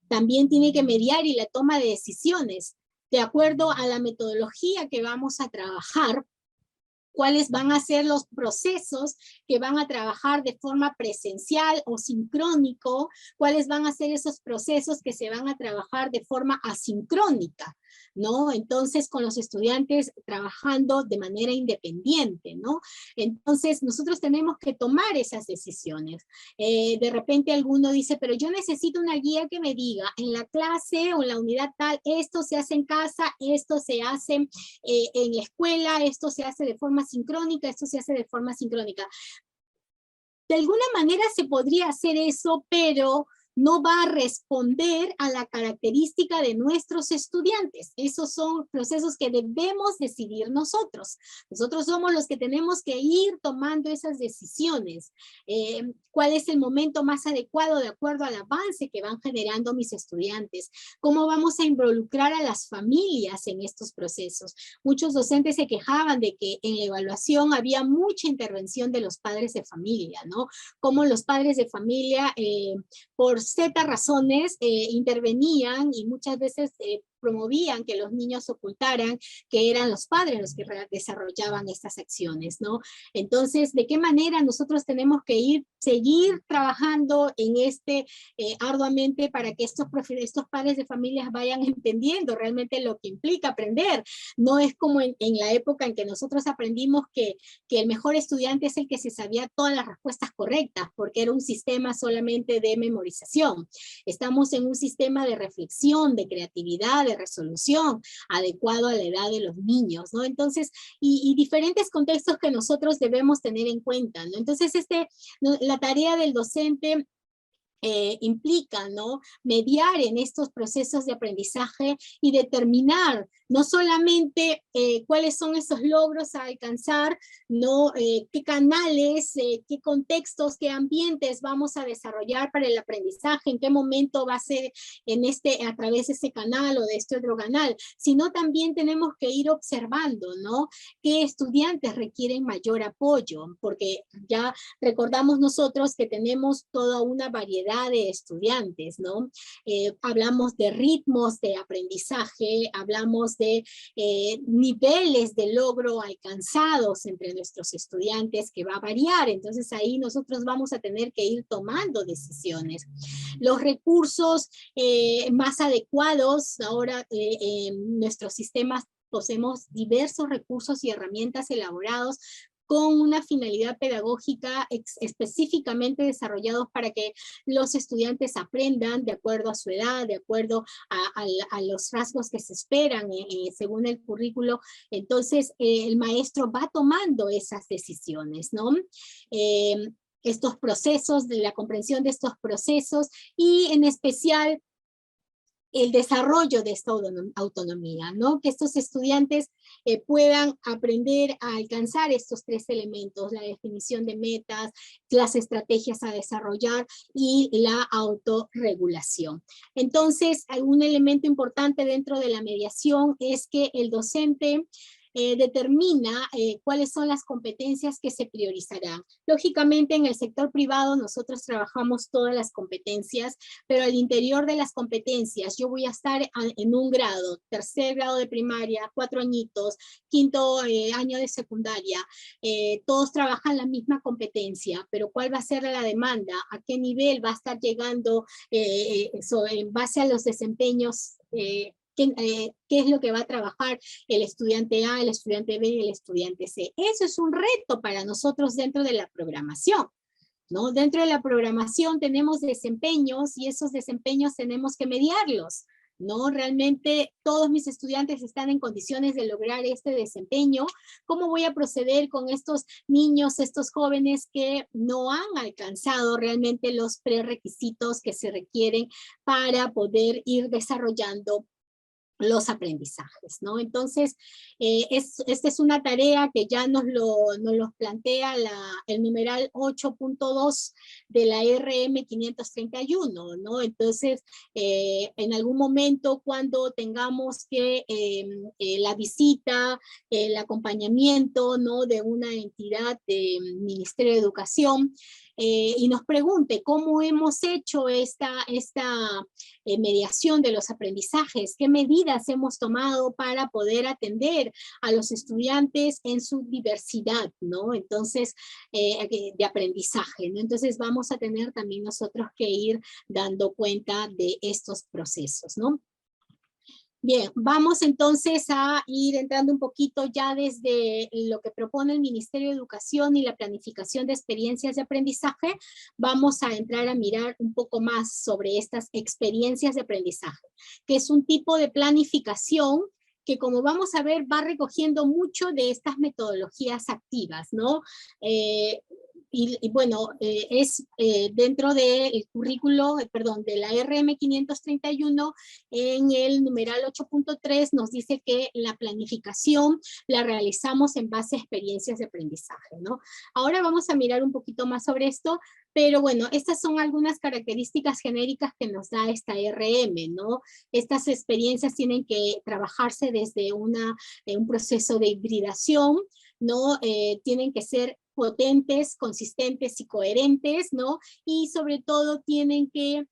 También tiene que mediar y la toma de decisiones, de acuerdo a la metodología que vamos a trabajar, cuáles van a ser los procesos que van a trabajar de forma presencial o sincrónico, cuáles van a ser esos procesos que se van a trabajar de forma asincrónica, ¿no? Entonces, con los estudiantes trabajando de manera independiente, ¿no? Entonces, nosotros tenemos que tomar esas decisiones. De repente alguno dice, pero yo necesito una guía que me diga, en la clase o en la unidad tal, esto se hace en casa, esto se hace en la escuela, esto se hace de forma sincrónica, esto se hace de forma sincrónica. De alguna manera se podría hacer eso, pero no va a responder a la característica de nuestros estudiantes. Esos son procesos que debemos decidir nosotros. Nosotros somos los que tenemos que ir tomando esas decisiones. ¿Cuál es el momento más adecuado de acuerdo al avance que van generando mis estudiantes? ¿Cómo vamos a involucrar a las familias en estos procesos? Muchos docentes se quejaban de que en la evaluación había mucha intervención de los padres de familia, ¿no? Cómo los padres de familia, por Z razones, intervenían y muchas veces promovían que los niños ocultaran que eran los padres los que desarrollaban estas acciones, ¿no? Entonces, ¿de qué manera nosotros tenemos que seguir trabajando en arduamente para que estos padres de familias vayan entendiendo realmente lo que implica aprender? No es como en la época en que nosotros aprendimos que el mejor estudiante es el que se sabía todas las respuestas correctas, porque era un sistema solamente de memorización. Estamos en un sistema de reflexión, de creatividad, de resolución, adecuado a la edad de los niños, ¿no? Entonces, y diferentes contextos que nosotros debemos tener en cuenta, ¿no? Entonces, la tarea del docente implica, ¿no? Mediar en estos procesos de aprendizaje y determinar no solamente cuáles son esos logros a alcanzar, ¿no? Qué canales, qué contextos, qué ambientes vamos a desarrollar para el aprendizaje, en qué momento va a ser a través de ese canal o de este otro canal, sino también tenemos que ir observando, ¿no? Qué estudiantes requieren mayor apoyo, porque ya recordamos nosotros que tenemos toda una variedad de estudiantes, ¿no? Hablamos de ritmos de aprendizaje, hablamos de niveles de logro alcanzados entre nuestros estudiantes que va a variar, entonces ahí nosotros vamos a tener que ir tomando decisiones. Los recursos más adecuados, ahora nuestros sistemas poseemos diversos recursos y herramientas elaborados con una finalidad pedagógica específicamente desarrollados para que los estudiantes aprendan de acuerdo a su edad, de acuerdo a los rasgos que se esperan según el currículo. Entonces, el maestro va tomando esas decisiones, ¿no? Estos procesos, de la comprensión de estos procesos, y en especial el desarrollo de esta autonomía, ¿no? Que estos estudiantes puedan aprender a alcanzar estos tres elementos, la definición de metas, las estrategias a desarrollar y la autorregulación. Entonces, un elemento importante dentro de la mediación es que el docente determina cuáles son las competencias que se priorizarán. Lógicamente, en el sector privado nosotros trabajamos todas las competencias, pero al interior de las competencias yo voy a estar en un grado, tercer grado de primaria, 4 añitos, quinto año de secundaria, todos trabajan la misma competencia, pero ¿cuál va a ser la demanda? ¿A qué nivel va a estar llegando en base a los desempeños? ¿Qué es lo que va a trabajar el estudiante A, el estudiante B y el estudiante C? Eso es un reto para nosotros dentro de la programación, ¿no? Dentro de la programación tenemos desempeños y esos desempeños tenemos que mediarlos, ¿no? Realmente todos mis estudiantes están en condiciones de lograr este desempeño. ¿Cómo voy a proceder con estos niños, estos jóvenes que no han alcanzado realmente los prerequisitos que se requieren para poder ir desarrollando los aprendizajes, ¿no? Entonces, esta es una tarea que ya nos lo plantea el numeral 8.2 de la RM 531, ¿no? Entonces, en algún momento cuando tengamos que la visita, el acompañamiento, ¿no? De una entidad del Ministerio de Educación, y nos pregunte cómo hemos hecho esta mediación de los aprendizajes, qué medidas hemos tomado para poder atender a los estudiantes en su diversidad, ¿no? Entonces, de aprendizaje, ¿no? Entonces vamos a tener también nosotros que ir dando cuenta de estos procesos, ¿no? Bien, vamos entonces a ir entrando un poquito ya desde lo que propone el Ministerio de Educación y la planificación de experiencias de aprendizaje. Vamos a entrar a mirar un poco más sobre estas experiencias de aprendizaje, que es un tipo de planificación que, como vamos a ver, va recogiendo mucho de estas metodologías activas, ¿no? Y bueno, es dentro del currículo, perdón, de la RM 531, en el numeral 8.3 nos dice que la planificación la realizamos en base a experiencias de aprendizaje, ¿no? Ahora vamos a mirar un poquito más sobre esto, pero bueno, estas son algunas características genéricas que nos da esta RM, ¿no? Estas experiencias tienen que trabajarse desde un proceso de hibridación, ¿no? Tienen que ser potentes, consistentes y coherentes, ¿no? Y sobre todo tienen que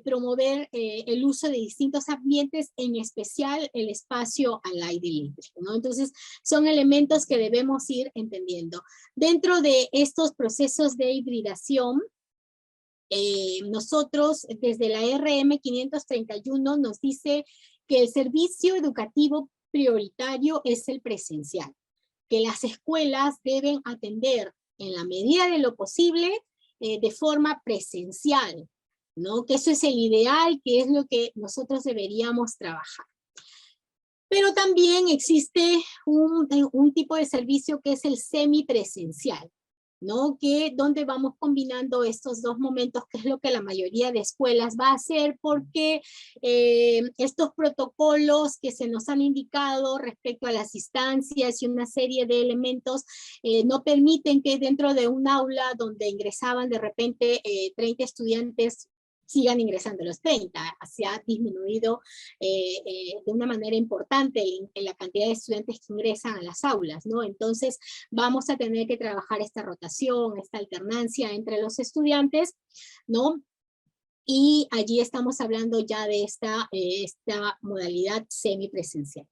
promover el uso de distintos ambientes, en especial el espacio al aire libre, ¿no? Entonces, son elementos que debemos ir entendiendo. Dentro de estos procesos de hibridación, nosotros desde la RM 531 nos dice que el servicio educativo prioritario es el presencial, que las escuelas deben atender en la medida de lo posible de forma presencial, ¿no? Que eso es el ideal, que es lo que nosotros deberíamos trabajar. Pero también existe un tipo de servicio que es el semipresencial, ¿no? Donde vamos combinando estos dos momentos, que es lo que la mayoría de escuelas va a hacer, porque estos protocolos que se nos han indicado respecto a las instancias y una serie de elementos no permiten que dentro de un aula donde ingresaban de repente 30 estudiantes, sigan ingresando los 30, se ha disminuido de una manera importante en la cantidad de estudiantes que ingresan a las aulas, ¿no? Entonces vamos a tener que trabajar esta rotación, esta alternancia entre los estudiantes, ¿no? Y allí estamos hablando ya de esta modalidad semipresencial.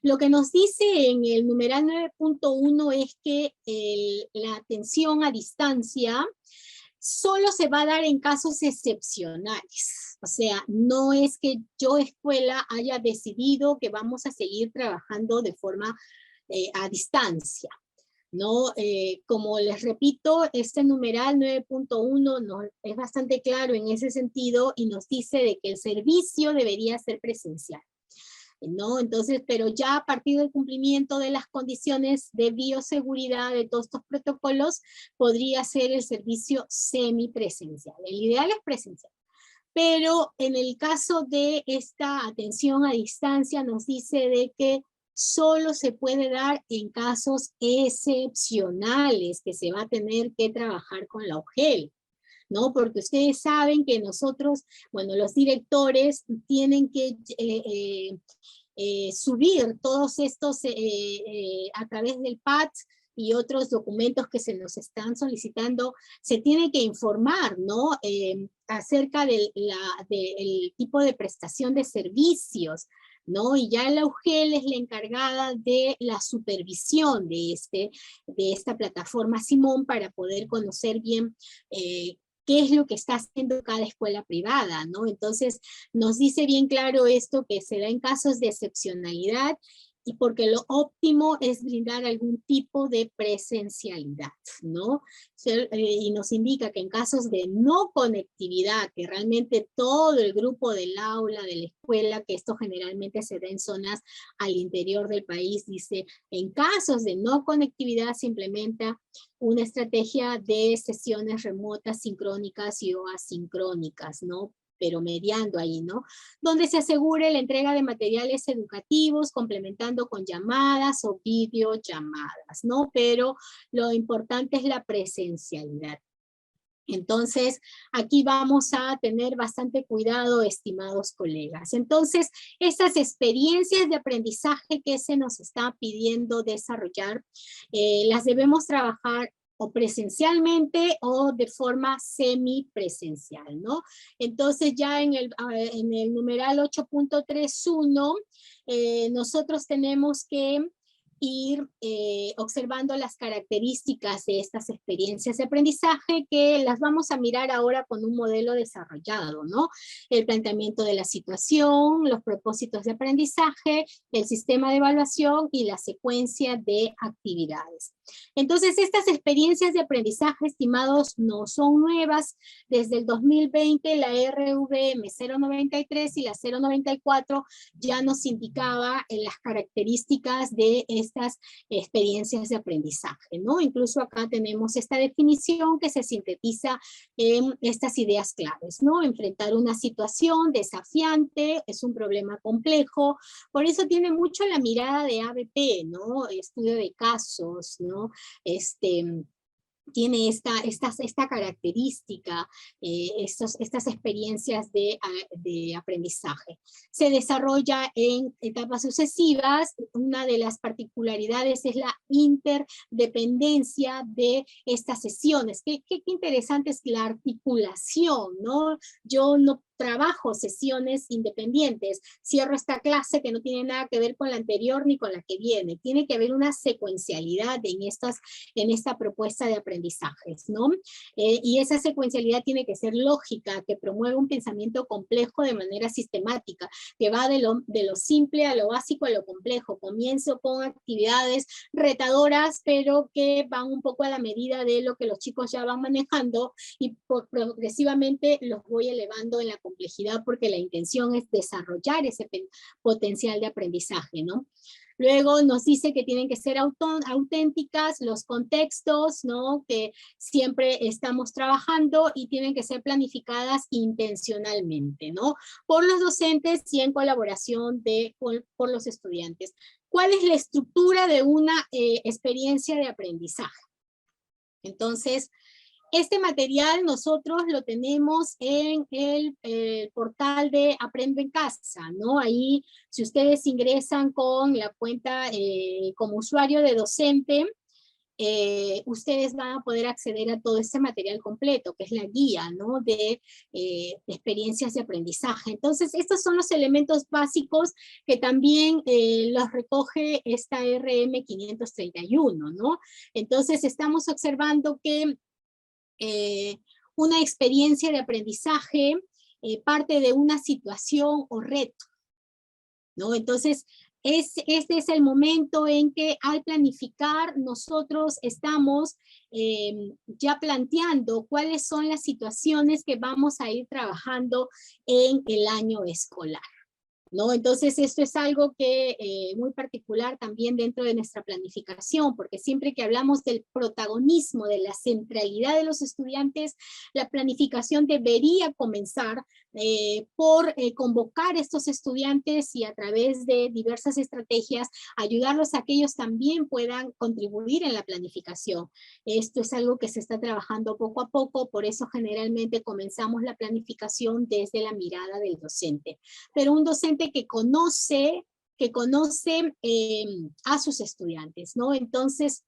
Lo que nos dice en el numeral 9.1 es que la atención a distancia solo se va a dar en casos excepcionales. O sea, no es que yo, escuela, haya decidido que vamos a seguir trabajando de forma a distancia, ¿no? Como les repito, este numeral 9.1 es bastante claro en ese sentido y nos dice de que el servicio debería ser presencial, ¿no? Entonces, pero ya a partir del cumplimiento de las condiciones de bioseguridad de todos estos protocolos, podría ser el servicio semipresencial. El ideal es presencial. pero en el caso de esta atención a distancia nos dice de que solo se puede dar en casos excepcionales, que se va a tener que trabajar con la UGEL, ¿no? Porque ustedes saben que nosotros, bueno, los directores tienen que subir todos estos a través del PAT y otros documentos que se nos están solicitando, se tiene que informar, ¿no? Acerca del tipo de prestación de servicios, ¿no? Y ya la UGEL es la encargada de la supervisión de esta plataforma Simón para poder conocer bien qué es lo que está haciendo cada escuela privada, ¿no? Entonces, nos dice bien claro esto, que se da en casos de excepcionalidad y porque lo óptimo es brindar algún tipo de presencialidad, ¿no? Y nos indica que en casos de no conectividad, que realmente todo el grupo del aula, de la escuela, que esto generalmente se da en zonas al interior del país, dice, en casos de no conectividad se implementa una estrategia de sesiones remotas, sincrónicas y o asincrónicas, ¿no? Pero mediando ahí, ¿no? Donde se asegure la entrega de materiales educativos, complementando con llamadas o videollamadas, ¿no? Pero lo importante es la presencialidad. Entonces, aquí vamos a tener bastante cuidado, estimados colegas. Entonces, estas experiencias de aprendizaje que se nos está pidiendo desarrollar, las debemos trabajar o presencialmente o de forma semipresencial, ¿no? Entonces, ya en el numeral 8.31, nosotros tenemos que ir observando las características de estas experiencias de aprendizaje que las vamos a mirar ahora con un modelo desarrollado, ¿no? El planteamiento de la situación, los propósitos de aprendizaje, el sistema de evaluación y la secuencia de actividades. Entonces, estas experiencias de aprendizaje, estimados, no son nuevas. Desde el 2020, la RVM 093 y la 094 ya nos indicaba las características de estas experiencias de aprendizaje, ¿no? Incluso acá tenemos esta definición que se sintetiza en estas ideas claves, ¿no? Enfrentar una situación desafiante, es un problema complejo, por eso tiene mucho la mirada de ABP, ¿no? Estudio de casos, ¿no? Tiene esta característica, estas experiencias de aprendizaje. Se desarrolla en etapas sucesivas. Una de las particularidades es la interdependencia de estas sesiones. Qué interesante es la articulación, ¿no? Yo no trabajo sesiones independientes, cierro esta clase que no tiene nada que ver con la anterior ni con la que viene, tiene que haber una secuencialidad en esta propuesta de aprendizajes, ¿no? Y esa secuencialidad tiene que ser lógica, que promueve un pensamiento complejo de manera sistemática, que va de lo simple a lo básico a lo complejo. Comienzo con actividades retadoras, pero que van un poco a la medida de lo que los chicos ya van manejando y progresivamente los voy elevando en la complejidad porque la intención es desarrollar ese potencial de aprendizaje, ¿no? Luego nos dice que tienen que ser auténticas los contextos, ¿no? Que siempre estamos trabajando y tienen que ser planificadas intencionalmente, ¿no? Por los docentes y en colaboración por los estudiantes. ¿Cuál es la estructura de una experiencia de aprendizaje? Entonces, este material nosotros lo tenemos en el portal de Aprendo en Casa, ¿no? Ahí, si ustedes ingresan con la cuenta como usuario de docente, ustedes van a poder acceder a todo este material completo, que es la guía, ¿no? De experiencias de aprendizaje. Entonces, estos son los elementos básicos que también los recoge esta RM 531, ¿no? Entonces, estamos observando que una experiencia de aprendizaje parte de una situación o reto, ¿no? Entonces, este es el momento en que al planificar nosotros estamos ya planteando cuáles son las situaciones que vamos a ir trabajando en el año escolar, ¿no? Entonces esto es algo que muy particular también dentro de nuestra planificación, porque siempre que hablamos del protagonismo, de la centralidad de los estudiantes, la planificación debería comenzar por convocar a estos estudiantes y a través de diversas estrategias ayudarlos a que ellos también puedan contribuir en la planificación. Esto es algo que se está trabajando poco a poco, por eso generalmente comenzamos la planificación desde la mirada del docente. Pero un docente que conoce a sus estudiantes, ¿no? Entonces,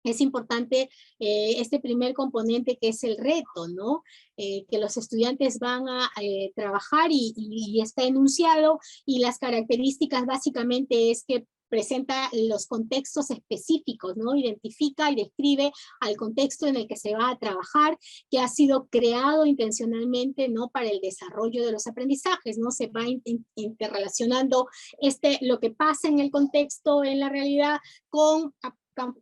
es importante este primer componente que es el reto, ¿no? Que los estudiantes van a trabajar y está enunciado, y las características básicamente es que presenta los contextos específicos, ¿no? Identifica y describe al contexto en el que se va a trabajar, que ha sido creado intencionalmente, ¿no? Para el desarrollo de los aprendizajes, ¿no? Se va interrelacionando lo que pasa en el contexto, en la realidad, con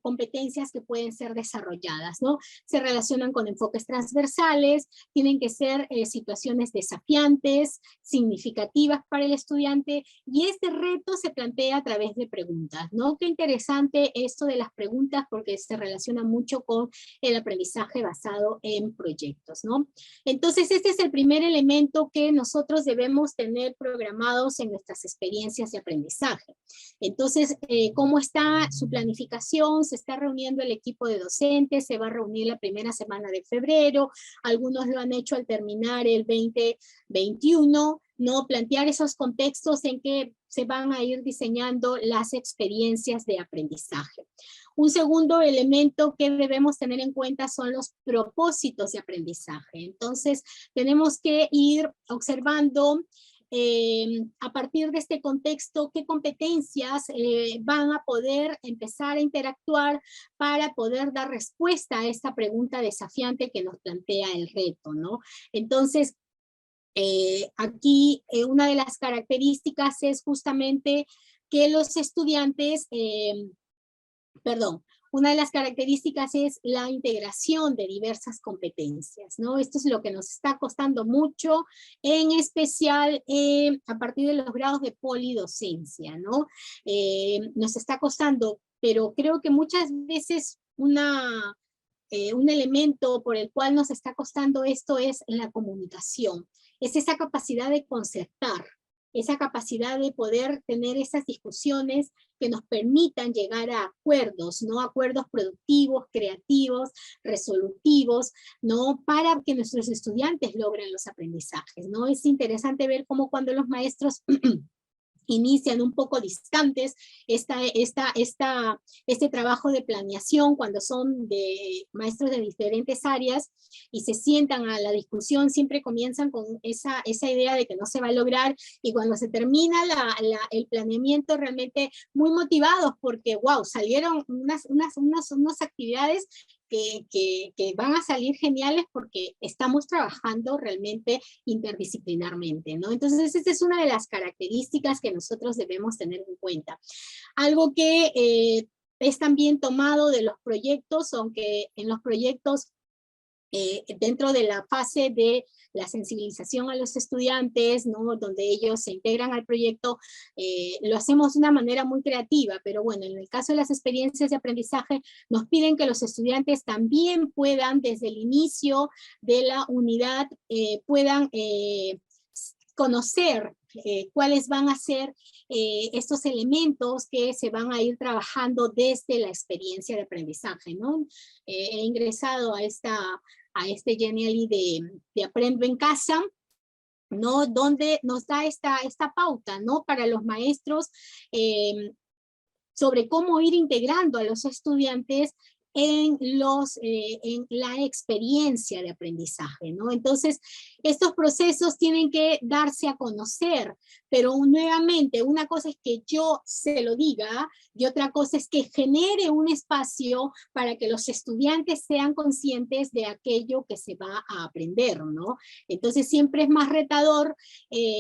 competencias que pueden ser desarrolladas, ¿no? Se relacionan con enfoques transversales, tienen que ser situaciones desafiantes, significativas para el estudiante, y este reto se plantea a través de preguntas, ¿no? Qué interesante esto de las preguntas, porque se relaciona mucho con el aprendizaje basado en proyectos, ¿no? Entonces, este es el primer elemento que nosotros debemos tener programados en nuestras experiencias de aprendizaje. Entonces, ¿cómo está su planificación? Se está reuniendo el equipo de docentes, se va a reunir la primera semana de febrero, algunos lo han hecho al terminar el 2021, ¿no? Plantear esos contextos en que se van a ir diseñando las experiencias de aprendizaje. Un segundo elemento que debemos tener en cuenta son los propósitos de aprendizaje. Entonces, tenemos que ir observando a partir de este contexto, qué competencias van a poder empezar a interactuar para poder dar respuesta a esta pregunta desafiante que nos plantea el reto, ¿no? Entonces, aquí una de las características es justamente que los estudiantes, una de las características es la integración de diversas competencias, ¿no? Esto es lo que nos está costando mucho, en especial a partir de los grados de polidocencia, ¿no? Nos está costando, pero creo que muchas veces un elemento por el cual nos está costando esto es la comunicación, es esa capacidad de concertar, esa capacidad de poder tener esas discusiones que nos permitan llegar a acuerdos, ¿no? Acuerdos productivos, creativos, resolutivos, ¿no? Para que nuestros estudiantes logren los aprendizajes, ¿no? Es interesante ver cómo cuando los maestros inician un poco distantes este trabajo de planeación cuando son de maestros de diferentes áreas y se sientan a la discusión, siempre comienzan con esa idea de que no se va a lograr, y cuando se termina el planeamiento realmente muy motivados porque wow, salieron unas actividades que van a salir geniales porque estamos trabajando realmente interdisciplinarmente, ¿no? Entonces, esta es una de las características que nosotros debemos tener en cuenta. Algo que es también tomado de los proyectos, aunque en los proyectos dentro de la fase de la sensibilización a los estudiantes, ¿no? Donde ellos se integran al proyecto, lo hacemos de una manera muy creativa, pero bueno, en el caso de las experiencias de aprendizaje, nos piden que los estudiantes también puedan, desde el inicio de la unidad, puedan conocer cuáles van a ser estos elementos que se van a ir trabajando desde la experiencia de aprendizaje, ¿no? He ingresado a este Genially de Aprendo en Casa, ¿no? Donde nos da esta pauta, ¿no? Para los maestros sobre cómo ir integrando a los estudiantes en la experiencia de aprendizaje, ¿no? Entonces, estos procesos tienen que darse a conocer, pero nuevamente, una cosa es que yo se lo diga, y otra cosa es que genere un espacio para que los estudiantes sean conscientes de aquello que se va a aprender, ¿no? Entonces, siempre es más retador,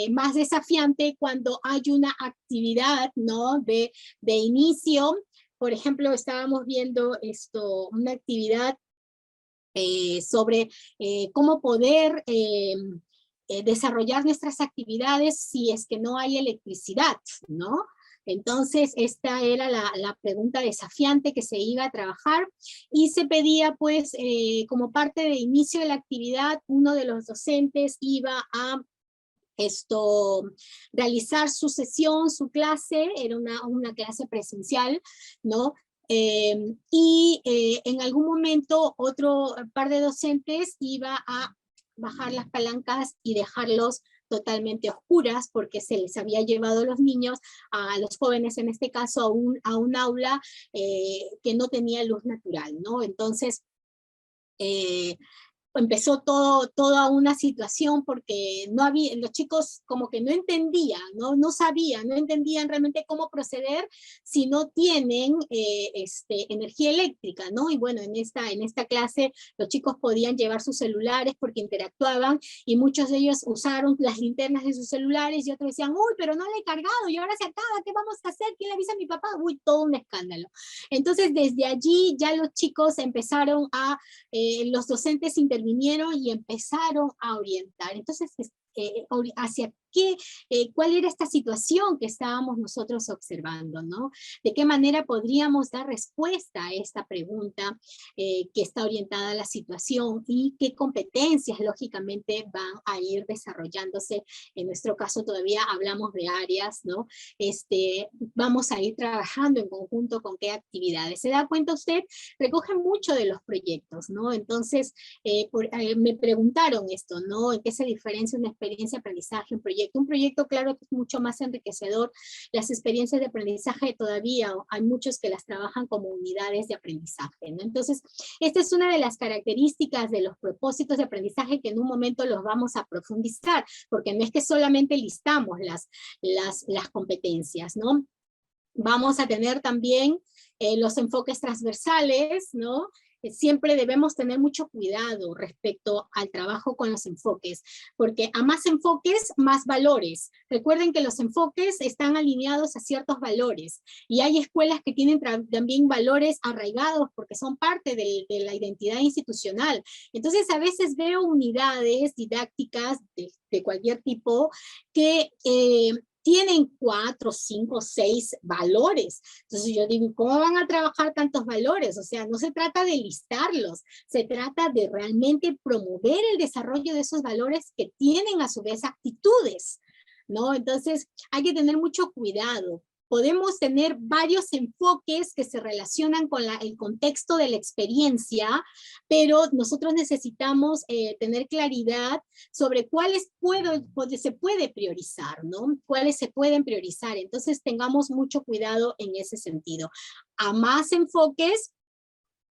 más desafiante cuando hay una actividad, ¿no? De inicio. Por ejemplo, estábamos viendo una actividad sobre cómo poder desarrollar nuestras actividades si es que no hay electricidad, ¿no? Entonces, esta era la pregunta desafiante que se iba a trabajar y se pedía, pues, como parte de inicio de la actividad, uno de los docentes iba a realizar su sesión, su clase, era una clase presencial, ¿no? En algún momento otro par de docentes iba a bajar las palancas y dejarlos totalmente oscuras porque se les había llevado a los niños, a los jóvenes en este caso, a un aula que no tenía luz natural, ¿no? Entonces, empezó toda una situación porque no había, los chicos como que no entendían, no sabían, no entendían realmente cómo proceder si no tienen energía eléctrica, ¿no? Y bueno, en esta clase los chicos podían llevar sus celulares porque interactuaban y muchos de ellos usaron las linternas de sus celulares y otros decían, uy, pero no le he cargado y ahora se acaba, ¿qué vamos a hacer? ¿Quién le avisa a mi papá? Uy, todo un escándalo. Entonces, desde allí ya los chicos empezaron los docentes intervinieron y empezaron a orientar. Entonces, hacia qué, cuál era esta situación que estábamos nosotros observando, ¿no? De qué manera podríamos dar respuesta a esta pregunta que está orientada a la situación y qué competencias, lógicamente, van a ir desarrollándose. En nuestro caso todavía hablamos de áreas, ¿no? Vamos a ir trabajando en conjunto con qué actividades. ¿Se da cuenta usted? Recogen mucho de los proyectos, ¿no? Entonces, me preguntaron esto, ¿no? ¿En qué se diferencia una experiencia de aprendizaje, un proyecto? Un proyecto, claro, que es mucho más enriquecedor. Las experiencias de aprendizaje todavía hay muchos que las trabajan como unidades de aprendizaje, ¿no? Entonces, esta es una de las características de los propósitos de aprendizaje que en un momento los vamos a profundizar, porque no es que solamente listamos las competencias, ¿no? Vamos a tener también los enfoques transversales, ¿no? Siempre debemos tener mucho cuidado respecto al trabajo con los enfoques, porque a más enfoques, más valores. Recuerden que los enfoques están alineados a ciertos valores, y hay escuelas que tienen también valores arraigados porque son parte de la identidad institucional. Entonces, a veces veo unidades didácticas de cualquier tipo que tienen 4, 5, 6 valores. Entonces yo digo, ¿cómo van a trabajar tantos valores? O sea, no se trata de listarlos, se trata de realmente promover el desarrollo de esos valores que tienen a su vez actitudes, ¿no? Entonces hay que tener mucho cuidado. Podemos tener varios enfoques que se relacionan con el contexto de la experiencia, pero nosotros necesitamos tener claridad sobre cuáles se puede priorizar, ¿no? Cuáles se pueden priorizar. Entonces tengamos mucho cuidado en ese sentido. A más enfoques,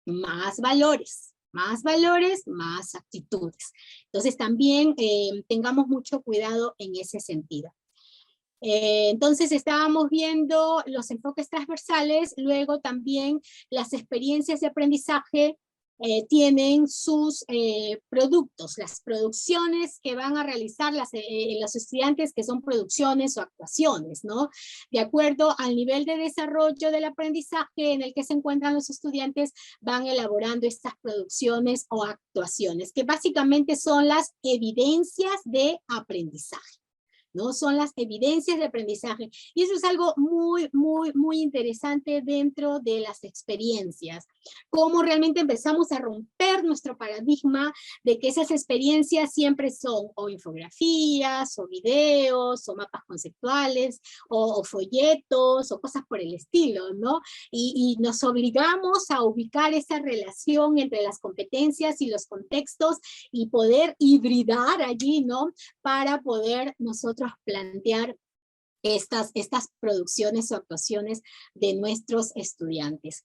más valores. Más valores, más actitudes. Entonces también tengamos mucho cuidado en ese sentido. Entonces estábamos viendo los enfoques transversales, luego también las experiencias de aprendizaje tienen sus productos, las producciones que van a realizar los estudiantes, que son producciones o actuaciones, ¿no? De acuerdo al nivel de desarrollo del aprendizaje en el que se encuentran los estudiantes, van elaborando estas producciones o actuaciones, que básicamente son las evidencias de aprendizaje, ¿no? Son las evidencias de aprendizaje. Y eso es algo muy, muy, muy interesante dentro de las experiencias. Cómo realmente empezamos a romper nuestro paradigma de que esas experiencias siempre son o infografías, o videos, o mapas conceptuales, o folletos, o cosas por el estilo, ¿no? Y nos obligamos a ubicar esa relación entre las competencias y los contextos y poder hibridar allí, ¿no? Para poder nosotros plantear estas producciones o actuaciones de nuestros estudiantes.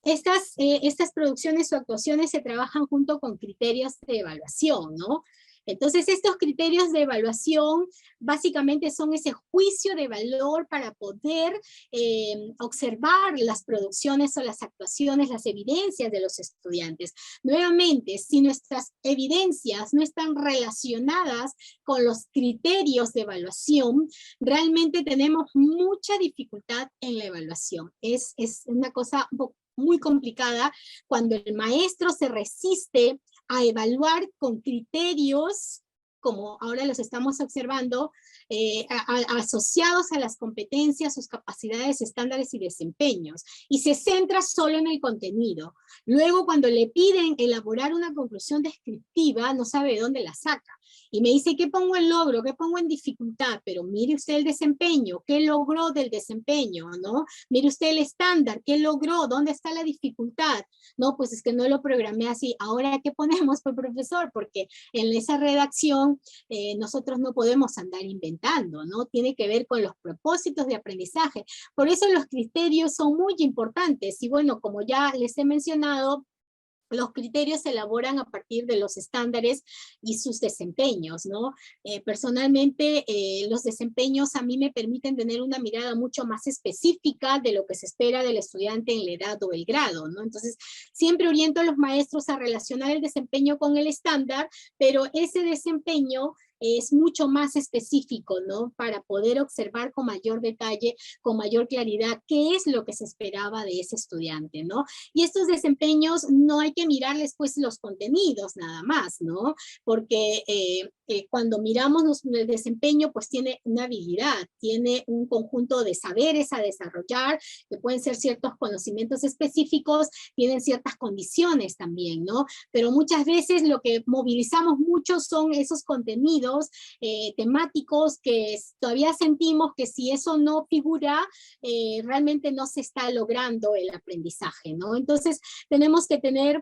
Estas producciones o actuaciones se trabajan junto con criterios de evaluación, ¿no? Entonces, estos criterios de evaluación básicamente son ese juicio de valor para poder observar las producciones o las actuaciones, las evidencias de los estudiantes. Nuevamente, si nuestras evidencias no están relacionadas con los criterios de evaluación, realmente tenemos mucha dificultad en la evaluación. Es una cosa muy complicada cuando el maestro se resiste a evaluar con criterios como ahora los estamos observando, asociados a las competencias, sus capacidades, estándares y desempeños, y se centra solo en el contenido. Luego, cuando le piden elaborar una conclusión descriptiva, no sabe de dónde la saca. Y me dice, ¿qué pongo en logro? ¿Qué pongo en dificultad? Pero mire usted el desempeño, ¿qué logró del desempeño? ¿No? Mire usted el estándar, ¿qué logró? ¿Dónde está la dificultad? No, pues es que no lo programé así. Ahora, ¿qué ponemos, pues, profesor? Porque en esa redacción nosotros no podemos andar inventando, ¿no? Tiene que ver con los propósitos de aprendizaje. Por eso los criterios son muy importantes. Y bueno, como ya les he mencionado, los criterios se elaboran a partir de los estándares y sus desempeños, ¿no? Personalmente, los desempeños a mí me permiten tener una mirada mucho más específica de lo que se espera del estudiante en la edad o el grado, ¿no? Entonces, siempre oriento a los maestros a relacionar el desempeño con el estándar, pero ese desempeño es mucho más específico, ¿no? Para poder observar con mayor detalle, con mayor claridad, qué es lo que se esperaba de ese estudiante, ¿no? Y estos desempeños no hay que mirarles pues los contenidos nada más, ¿no? Porque cuando miramos el desempeño pues tiene una habilidad, tiene un conjunto de saberes a desarrollar, que pueden ser ciertos conocimientos específicos, tienen ciertas condiciones también, ¿no? Pero muchas veces lo que movilizamos mucho son esos contenidos temáticos que todavía sentimos que si eso no figura, realmente no se está logrando el aprendizaje, ¿no? Entonces, tenemos que tener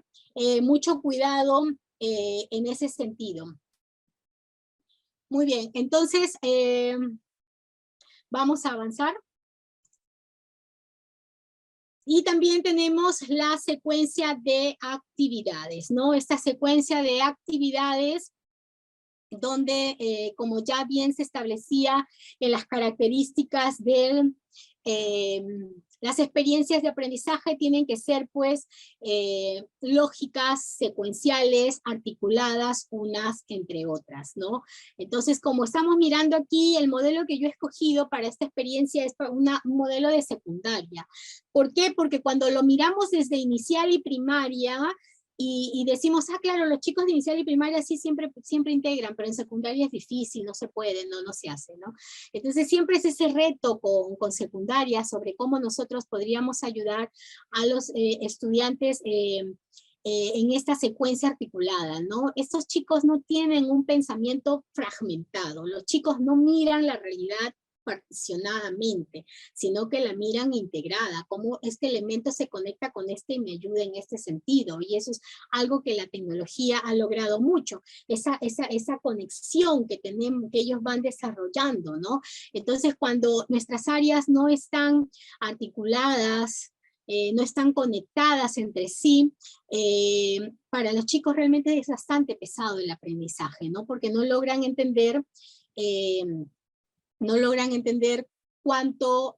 mucho cuidado en ese sentido. Muy bien, entonces, vamos a avanzar. Y también tenemos la secuencia de actividades, ¿no? Esta secuencia de actividades donde, como ya bien se establecía en las características de las experiencias de aprendizaje, tienen que ser pues lógicas, secuenciales, articuladas unas entre otras, ¿no? Entonces, como estamos mirando aquí, el modelo que yo he escogido para esta experiencia es un modelo de secundaria. ¿Por qué? Porque cuando lo miramos desde inicial y primaria, y decimos, ah, claro, los chicos de inicial y primaria sí siempre integran, pero en secundaria es difícil, no se puede, no se hace, ¿no? Entonces siempre es ese reto con secundaria sobre cómo nosotros podríamos ayudar a los estudiantes en esta secuencia articulada, ¿no? Estos chicos no tienen un pensamiento fragmentado, los chicos no miran la realidad particionadamente, sino que la miran integrada, cómo este elemento se conecta con este y me ayuda en este sentido, y eso es algo que la tecnología ha logrado mucho, esa conexión que tenemos, que ellos van desarrollando, ¿no? Entonces, cuando nuestras áreas no están articuladas, no están conectadas entre sí, para los chicos realmente es bastante pesado el aprendizaje, ¿no? Porque no logran entender cuánto,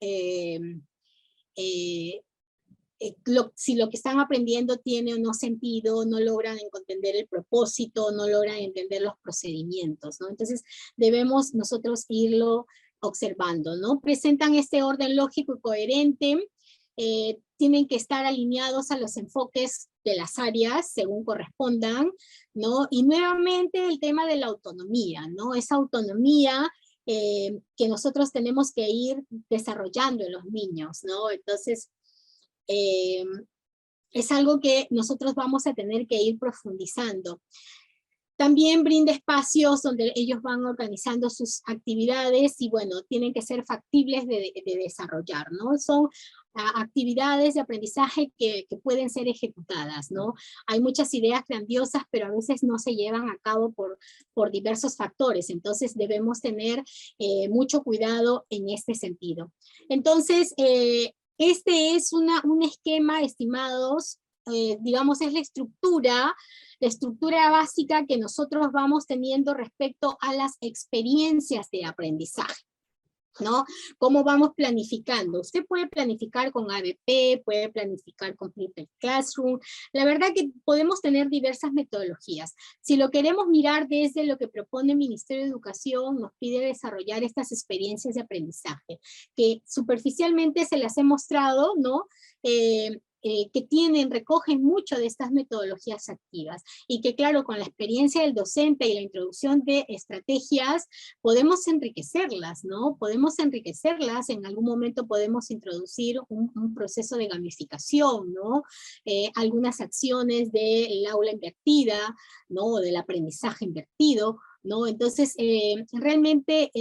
si lo que están aprendiendo tiene o no sentido, no logran entender el propósito, no logran entender los procedimientos, ¿no? Entonces debemos nosotros irlo observando, ¿no? Presentan este orden lógico y coherente, tienen que estar alineados a los enfoques de las áreas según correspondan, ¿no? Y nuevamente el tema de la autonomía, ¿no? Esa autonomía que nosotros tenemos que ir desarrollando en los niños, ¿no? Entonces, es algo que nosotros vamos a tener que ir profundizando. También brinda espacios donde ellos van organizando sus actividades y bueno, tienen que ser factibles de desarrollar, ¿no? Son actividades de aprendizaje que pueden ser ejecutadas, ¿no? Hay muchas ideas grandiosas, pero a veces no se llevan a cabo por diversos factores, entonces debemos tener mucho cuidado en este sentido. Entonces, este es un esquema, estimados, digamos, es la estructura básica que nosotros vamos teniendo respecto a las experiencias de aprendizaje, ¿no? ¿Cómo vamos planificando? Usted puede planificar con ABP, puede planificar con Flipped Classroom. La verdad que podemos tener diversas metodologías. Si lo queremos mirar desde lo que propone el Ministerio de Educación, nos pide desarrollar estas experiencias de aprendizaje, que superficialmente se las he mostrado, ¿no? recogen mucho de estas metodologías activas, y que claro, con la experiencia del docente y la introducción de estrategias, podemos enriquecerlas, ¿no? Podemos enriquecerlas, en algún momento podemos introducir un proceso de gamificación, ¿no? Algunas acciones del aula invertida, ¿no? O del aprendizaje invertido, ¿no? Entonces, realmente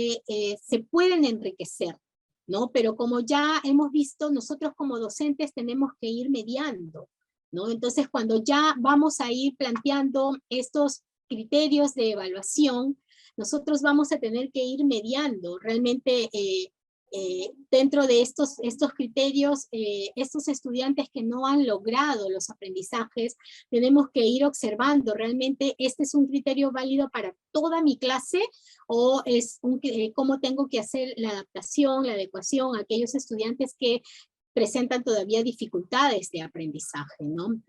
se pueden enriquecer, ¿no? Pero como ya hemos visto, nosotros como docentes tenemos que ir mediando, ¿no? Entonces, cuando ya vamos a ir planteando estos criterios de evaluación, nosotros vamos a tener que ir mediando realmente dentro de estos criterios, estos estudiantes que no han logrado los aprendizajes, tenemos que ir observando realmente este es un criterio válido para toda mi clase, o es cómo tengo que hacer la adaptación, la adecuación a aquellos estudiantes que presentan todavía dificultades de aprendizaje, ¿no?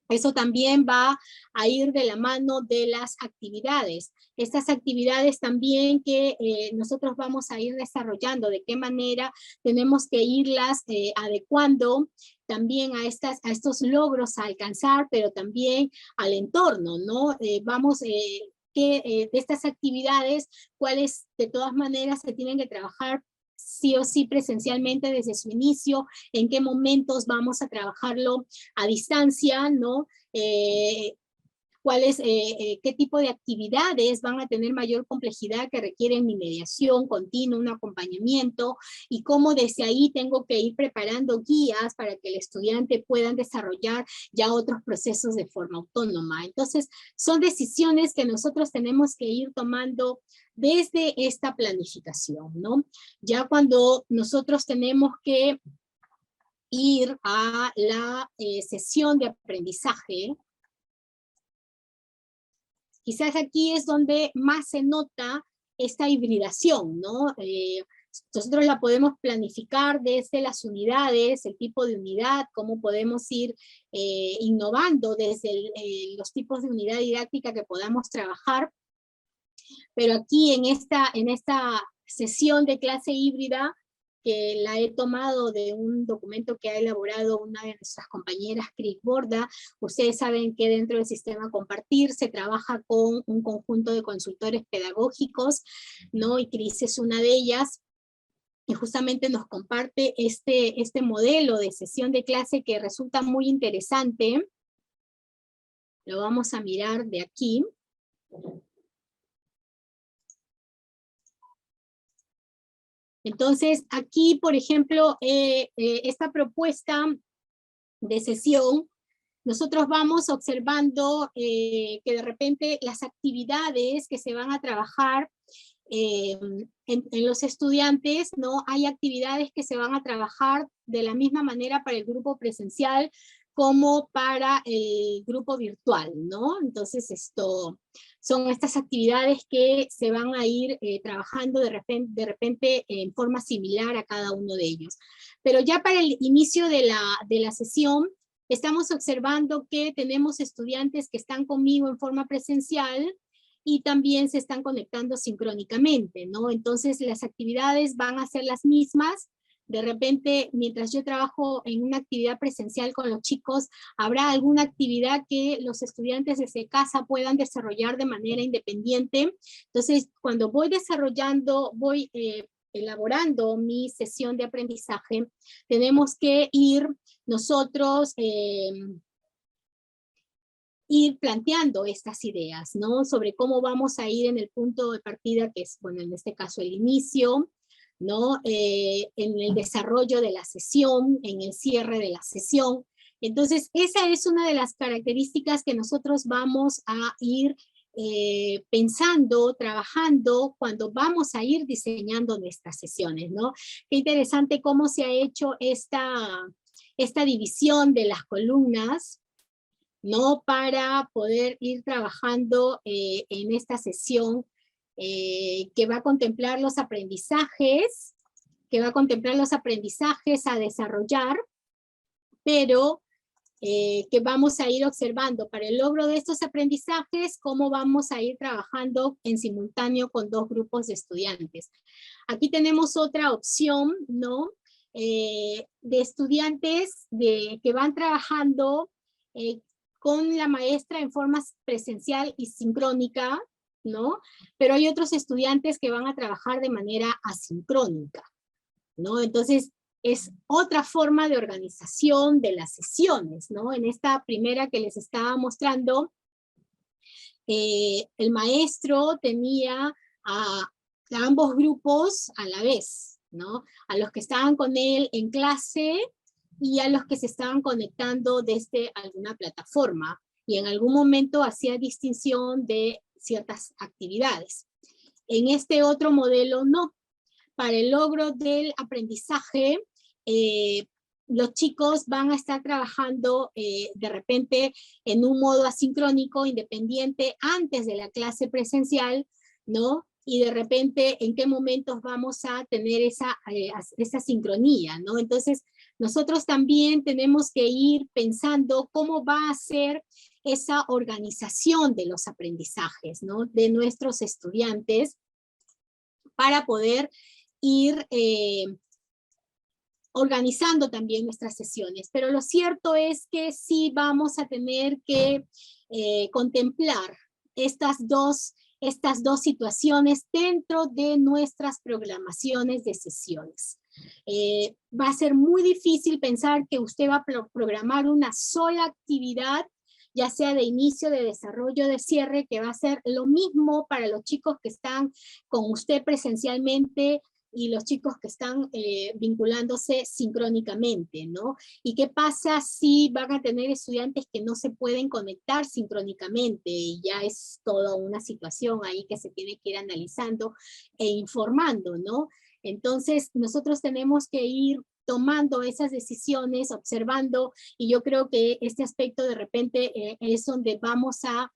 Eso también va a ir de la mano de las actividades. Estas actividades también que nosotros vamos a ir desarrollando, de qué manera tenemos que irlas adecuando también a estos logros a alcanzar, pero también al entorno, ¿no? De estas actividades, cuáles de todas maneras se tienen que trabajar sí o sí presencialmente desde su inicio, en qué momentos vamos a trabajarlo a distancia, ¿no? Qué tipo de actividades van a tener mayor complejidad que requieren mi mediación continua, un acompañamiento, y cómo desde ahí tengo que ir preparando guías para que el estudiante pueda desarrollar ya otros procesos de forma autónoma. Entonces, son decisiones que nosotros tenemos que ir tomando desde esta planificación, ¿no? Ya cuando nosotros tenemos que ir a la sesión de aprendizaje, quizás aquí es donde más se nota esta hibridación, ¿no? Nosotros la podemos planificar desde las unidades, el tipo de unidad, cómo podemos ir innovando desde los tipos de unidad didáctica que podamos trabajar, pero aquí en esta sesión de clase híbrida, que la he tomado de un documento que ha elaborado una de nuestras compañeras, Cris Borda. Ustedes saben que dentro del sistema Compartir se trabaja con un conjunto de consultores pedagógicos, ¿no? Y Cris es una de ellas, y justamente nos comparte este modelo de sesión de clase que resulta muy interesante. Lo vamos a mirar de aquí. Entonces, aquí, por ejemplo, esta propuesta de sesión, nosotros vamos observando que de repente las actividades que se van a trabajar en los estudiantes, ¿no? Hay actividades que se van a trabajar de la misma manera para el grupo presencial como para el grupo virtual, ¿no? Entonces son estas actividades que se van a ir trabajando de repente en forma similar a cada uno de ellos. Pero ya para el inicio de la sesión, estamos observando que tenemos estudiantes que están conmigo en forma presencial y también se están conectando sincrónicamente, ¿no? Entonces las actividades van a ser las mismas. De repente, mientras yo trabajo en una actividad presencial con los chicos, habrá alguna actividad que los estudiantes desde casa puedan desarrollar de manera independiente. Entonces, cuando voy elaborando mi sesión de aprendizaje, tenemos que ir nosotros ir planteando estas ideas, ¿no? Sobre cómo vamos a ir en el punto de partida, que es, bueno, en este caso el inicio, ¿no? En el desarrollo de la sesión, en el cierre de la sesión. Entonces, esa es una de las características que nosotros vamos a ir pensando, trabajando, cuando vamos a ir diseñando nuestras sesiones, ¿no? Qué interesante cómo se ha hecho esta división de las columnas, ¿no? Para poder ir trabajando en esta sesión que va a contemplar los aprendizajes, a desarrollar, pero que vamos a ir observando para el logro de estos aprendizajes, cómo vamos a ir trabajando en simultáneo con dos grupos de estudiantes. Aquí tenemos otra opción, ¿no? de estudiantes que van trabajando con la maestra en forma presencial y sincrónica, ¿no? Pero hay otros estudiantes que van a trabajar de manera asincrónica, ¿no? Entonces, es otra forma de organización de las sesiones, ¿no? En esta primera que les estaba mostrando, el maestro tenía a ambos grupos a la vez, ¿no? A los que estaban con él en clase y a los que se estaban conectando desde alguna plataforma. Y en algún momento hacía distinción de ciertas actividades. En este otro modelo no. Para el logro del aprendizaje, los chicos van a estar trabajando de repente en un modo asincrónico, independiente, antes de la clase presencial, ¿no? Y de repente, ¿en qué momentos vamos a tener esa sincronía, ¿no? Entonces, nosotros también tenemos que ir pensando cómo va a ser esa organización de los aprendizajes, ¿no? De nuestros estudiantes, para poder ir organizando también nuestras sesiones. Pero lo cierto es que sí vamos a tener que contemplar estas dos situaciones dentro de nuestras programaciones de sesiones. Va a ser muy difícil pensar que usted va a programar una sola actividad, ya sea de inicio, de desarrollo, de cierre, que va a ser lo mismo para los chicos que están con usted presencialmente y los chicos que están vinculándose sincrónicamente, ¿no? ¿Y qué pasa si van a tener estudiantes que no se pueden conectar sincrónicamente? Y ya es toda una situación ahí que se tiene que ir analizando e informando, ¿no? Entonces, nosotros tenemos que ir tomando esas decisiones, observando, y yo creo que este aspecto de repente es donde vamos a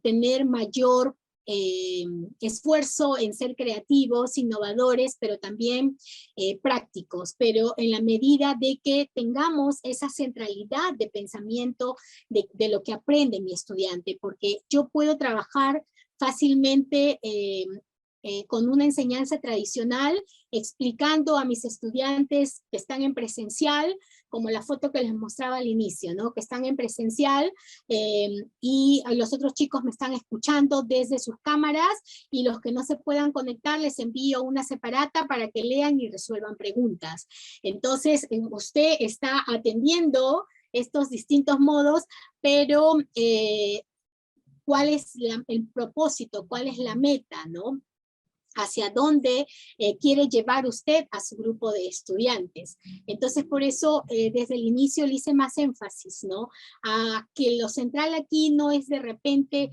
tener mayor esfuerzo en ser creativos, innovadores, pero también prácticos, pero en la medida de que tengamos esa centralidad de pensamiento de lo que aprende mi estudiante, porque yo puedo trabajar fácilmente con una enseñanza tradicional, explicando a mis estudiantes que están en presencial, como la foto que les mostraba al inicio, ¿no? Que están en presencial y los otros chicos me están escuchando desde sus cámaras, y los que no se puedan conectar les envío una separata para que lean y resuelvan preguntas. Entonces, usted está atendiendo estos distintos modos, pero ¿cuál es el propósito? ¿Cuál es la meta, no? Hacia dónde quiere llevar usted a su grupo de estudiantes. Entonces, por eso, desde el inicio le hice más énfasis, ¿no? A que lo central aquí no es de repente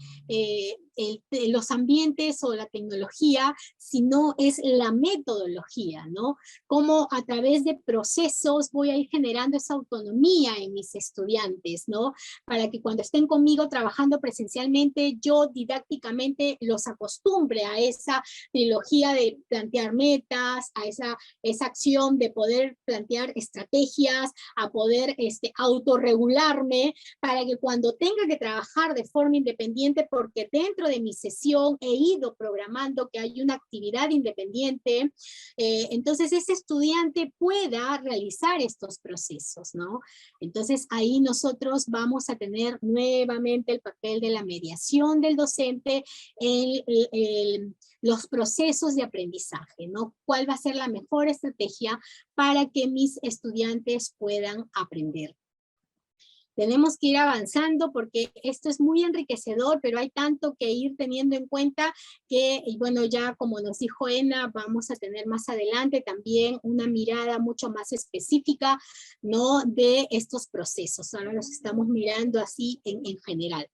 los ambientes o la tecnología, sino es la metodología, ¿no? Cómo a través de procesos voy a ir generando esa autonomía en mis estudiantes, ¿no? Para que cuando estén conmigo trabajando presencialmente, yo didácticamente los acostumbre a esa trilogía de plantear metas, a esa acción de poder plantear estrategias, a poder autorregularme, para que cuando tenga que trabajar de forma independiente, porque dentro de mi sesión he ido programando que hay una actividad independiente, entonces ese estudiante pueda realizar estos procesos, ¿no? Entonces ahí nosotros vamos a tener nuevamente el papel de la mediación del docente en los procesos de aprendizaje, ¿no? ¿Cuál va a ser la mejor estrategia para que mis estudiantes puedan aprender? Tenemos que ir avanzando porque esto es muy enriquecedor, pero hay tanto que ir teniendo en cuenta que, y bueno, ya como nos dijo Ena, vamos a tener más adelante también una mirada mucho más específica, ¿no? De estos procesos. Ahora los estamos mirando así en general.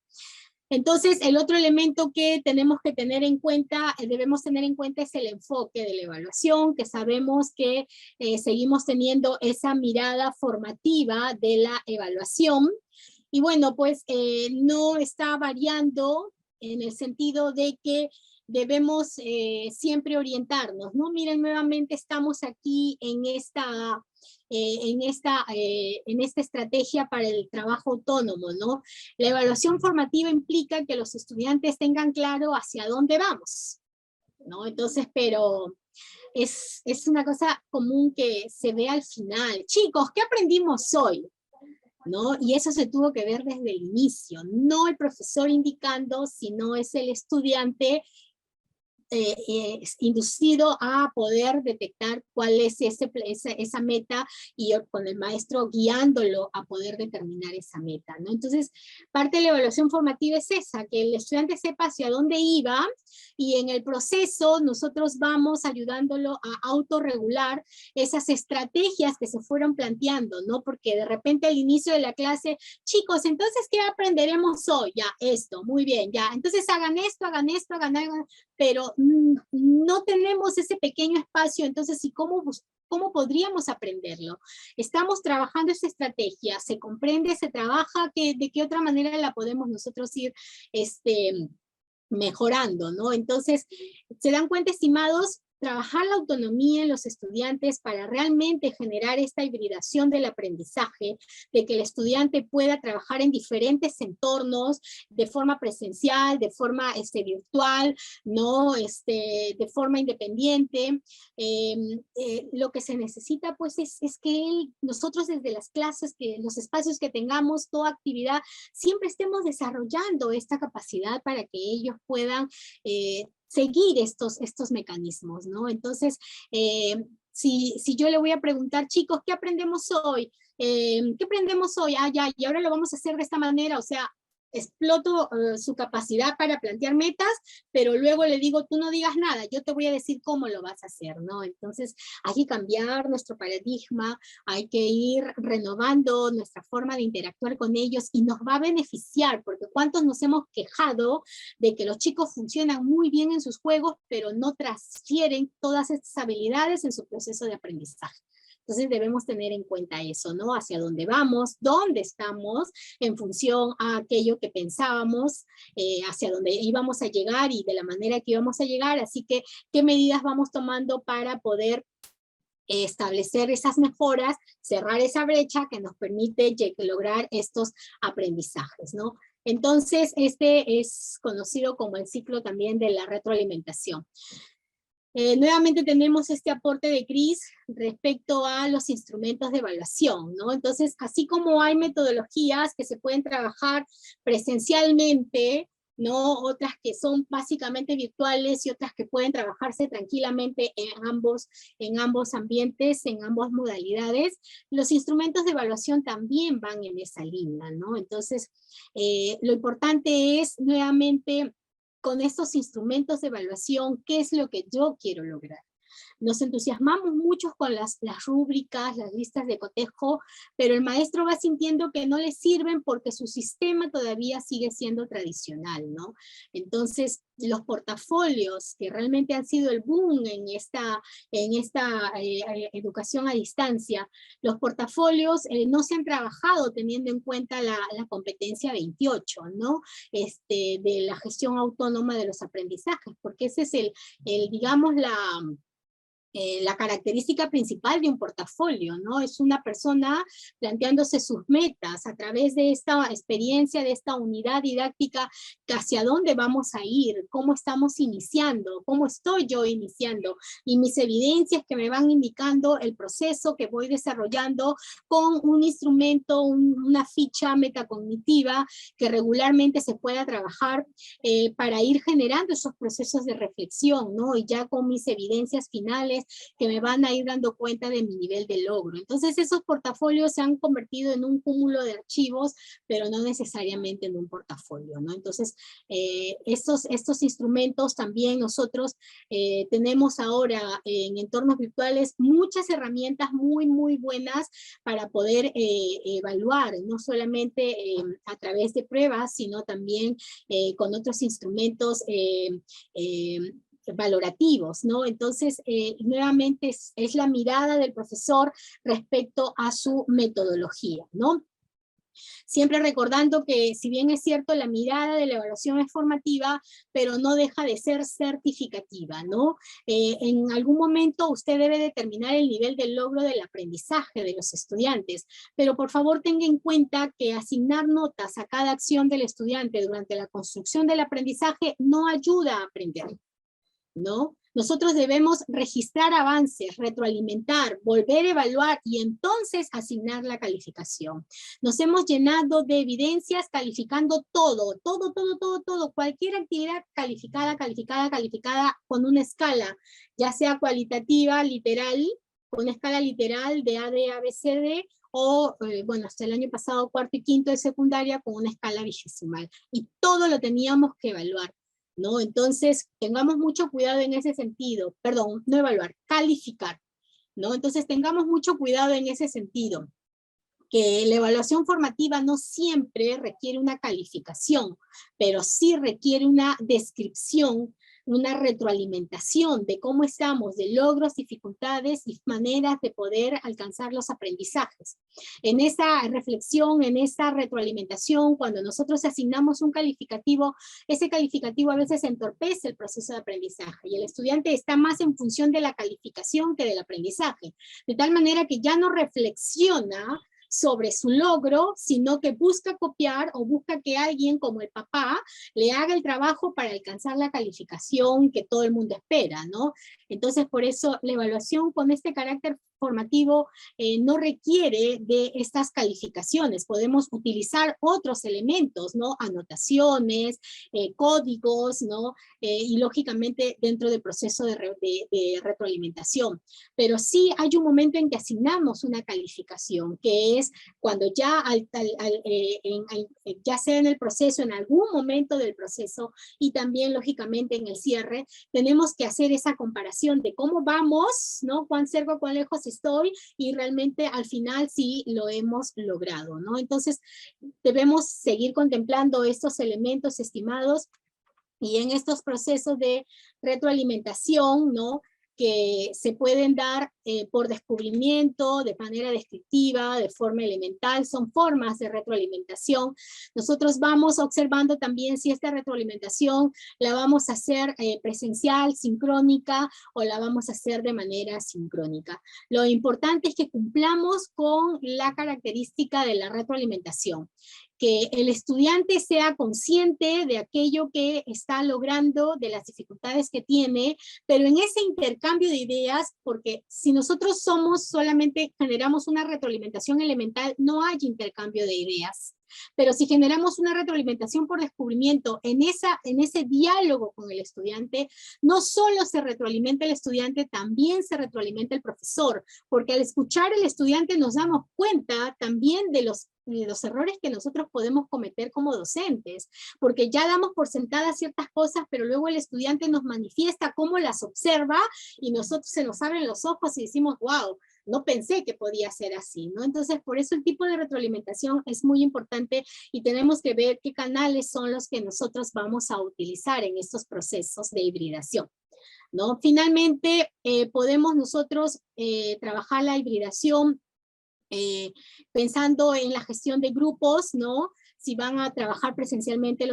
Entonces, el otro elemento que tenemos que tener en cuenta, debemos tener en cuenta, es el enfoque de la evaluación, que sabemos que seguimos teniendo esa mirada formativa de la evaluación. Y bueno, pues no está variando en el sentido de que debemos siempre orientarnos, ¿no? Miren, nuevamente estamos aquí en esta estrategia para el trabajo autónomo, ¿no? La evaluación formativa implica que los estudiantes tengan claro hacia dónde vamos, ¿no? Entonces, pero es una cosa común que se ve al final. Chicos, ¿qué aprendimos hoy? ¿No? Y eso se tuvo que ver desde el inicio, no el profesor indicando, sino es el estudiante inducido a poder detectar cuál es esa meta y con el maestro guiándolo a poder determinar esa meta, ¿no? Entonces, parte de la evaluación formativa es esa, que el estudiante sepa hacia dónde iba y en el proceso nosotros vamos ayudándolo a autorregular esas estrategias que se fueron planteando, ¿no? Porque de repente al inicio de la clase, chicos, entonces, ¿qué aprenderemos hoy? Ya, esto, muy bien, ya. Entonces, hagan esto, hagan esto, hagan esto, pero no tenemos ese pequeño espacio, entonces, ¿y cómo podríamos aprenderlo? Estamos trabajando esa estrategia, se comprende, se trabaja, ¿de qué otra manera la podemos nosotros ir mejorando, ¿no? Entonces, ¿se dan cuenta, estimados? Trabajar la autonomía en los estudiantes para realmente generar esta hibridación del aprendizaje, de que el estudiante pueda trabajar en diferentes entornos, de forma presencial, de forma virtual, ¿no? De forma independiente. Lo que se necesita, pues, es que nosotros desde las clases, que los espacios que tengamos, toda actividad, siempre estemos desarrollando esta capacidad para que ellos puedan seguir estos mecanismos, ¿no? Entonces, si yo le voy a preguntar, chicos, ¿qué aprendemos hoy? ¿Qué aprendemos hoy? Ah, ya, y ahora lo vamos a hacer de esta manera, o sea, exploto su capacidad para plantear metas, pero luego le digo, tú no digas nada, yo te voy a decir cómo lo vas a hacer, ¿no? Entonces, hay que cambiar nuestro paradigma, hay que ir renovando nuestra forma de interactuar con ellos y nos va a beneficiar, porque ¿cuántos nos hemos quejado de que los chicos funcionan muy bien en sus juegos, pero no transfieren todas estas habilidades en su proceso de aprendizaje? Entonces debemos tener en cuenta eso, ¿no? Hacia dónde vamos, dónde estamos, en función a aquello que pensábamos, hacia dónde íbamos a llegar y de la manera que íbamos a llegar. Así que, ¿qué medidas vamos tomando para poder establecer esas mejoras, cerrar esa brecha que nos permite lograr estos aprendizajes, ¿no? Entonces, este es conocido como el ciclo también de la retroalimentación. Nuevamente tenemos este aporte de Cris respecto a los instrumentos de evaluación, ¿no? Entonces, así como hay metodologías que se pueden trabajar presencialmente, ¿no? Otras que son básicamente virtuales y otras que pueden trabajarse tranquilamente en ambos ambientes, en ambas modalidades, los instrumentos de evaluación también van en esa línea, ¿no? Entonces, lo importante es nuevamente con estos instrumentos de evaluación, ¿qué es lo que yo quiero lograr? Nos entusiasmamos mucho con las rúbricas, las listas de cotejo, pero el maestro va sintiendo que no le sirven porque su sistema todavía sigue siendo tradicional, ¿no? Entonces, los portafolios que realmente han sido el boom en esta educación a distancia, los portafolios no se han trabajado teniendo en cuenta la competencia 28, ¿no? De la gestión autónoma de los aprendizajes, porque ese es digamos, la característica principal de un portafolio, ¿no? Es una persona planteándose sus metas a través de esta experiencia, de esta unidad didáctica, hacia dónde vamos a ir, cómo estamos iniciando, cómo estoy yo iniciando, y mis evidencias que me van indicando el proceso que voy desarrollando con un instrumento, una ficha metacognitiva que regularmente se pueda trabajar para ir generando esos procesos de reflexión, ¿no? Y ya con mis evidencias finales que me van a ir dando cuenta de mi nivel de logro. Entonces esos portafolios se han convertido en un cúmulo de archivos, pero no necesariamente en un portafolio, ¿no? Entonces estos instrumentos también nosotros tenemos ahora en entornos virtuales muchas herramientas muy buenas para poder evaluar, no solamente a través de pruebas, sino también con otros instrumentos valorativos, ¿no? Entonces, nuevamente es la mirada del profesor respecto a su metodología, ¿no? Siempre recordando que, si bien es cierto, la mirada de la evaluación es formativa, pero no deja de ser certificativa, ¿no? En algún momento usted debe determinar el nivel de logro del aprendizaje de los estudiantes, pero por favor tenga en cuenta que asignar notas a cada acción del estudiante durante la construcción del aprendizaje no ayuda a aprender, ¿no? Nosotros debemos registrar avances, retroalimentar, volver a evaluar y entonces asignar la calificación. Nos hemos llenado de evidencias calificando todo, cualquier actividad calificada con una escala, ya sea cualitativa, literal, con una escala literal de A, D, A, B, C, D, o, bueno, hasta el año pasado, cuarto y quinto de secundaria, con una escala vigesimal. Y todo lo teníamos que evaluar, ¿no? Entonces, tengamos mucho cuidado en ese sentido. Perdón, no evaluar, calificar, ¿no? Entonces, tengamos mucho cuidado en ese sentido, que la evaluación formativa no siempre requiere una calificación, pero sí requiere una descripción, una retroalimentación de cómo estamos, de logros, dificultades y maneras de poder alcanzar los aprendizajes. En esa reflexión, en esa retroalimentación, cuando nosotros asignamos un calificativo, ese calificativo a veces entorpece el proceso de aprendizaje y el estudiante está más en función de la calificación que del aprendizaje, de tal manera que ya no reflexiona sobre su logro, sino que busca copiar o busca que alguien como el papá le haga el trabajo para alcanzar la calificación que todo el mundo espera, ¿no? Entonces, por eso la evaluación con este carácter formativo no requiere de estas calificaciones. Podemos utilizar otros elementos, ¿no? Anotaciones, códigos, ¿no? Y lógicamente dentro del proceso de retroalimentación. Pero sí hay un momento en que asignamos una calificación, que es cuando ya, ya sea en el proceso, en algún momento del proceso, y también lógicamente en el cierre, tenemos que hacer esa comparación de cómo vamos, ¿no? Cuán cerca, cuán lejos estoy, y realmente al final sí lo hemos logrado, ¿no? Entonces debemos seguir contemplando estos elementos estimados y en estos procesos de retroalimentación, ¿no? Que se pueden dar por descubrimiento, de manera descriptiva, de forma elemental, son formas de retroalimentación. Nosotros vamos observando también si esta retroalimentación la vamos a hacer presencial, sincrónica, o la vamos a hacer de manera sincrónica. Lo importante es que cumplamos con la característica de la retroalimentación, que el estudiante sea consciente de aquello que está logrando, de las dificultades que tiene, pero en ese intercambio de ideas, porque si nosotros solamente generamos una retroalimentación elemental, no hay intercambio de ideas. Pero si generamos una retroalimentación por descubrimiento en ese diálogo con el estudiante, no solo se retroalimenta el estudiante, también se retroalimenta el profesor, porque al escuchar al estudiante nos damos cuenta también de los errores que nosotros podemos cometer como docentes, porque ya damos por sentadas ciertas cosas, pero luego el estudiante nos manifiesta cómo las observa y nosotros se nos abren los ojos y decimos, wow, no pensé que podía ser así, ¿no? Entonces, por eso el tipo de retroalimentación es muy importante y tenemos que ver qué canales son los que nosotros vamos a utilizar en estos procesos de hibridación, ¿no? Finalmente, podemos nosotros trabajar la hibridación pensando en la gestión de grupos, ¿no? Si van a trabajar presencialmente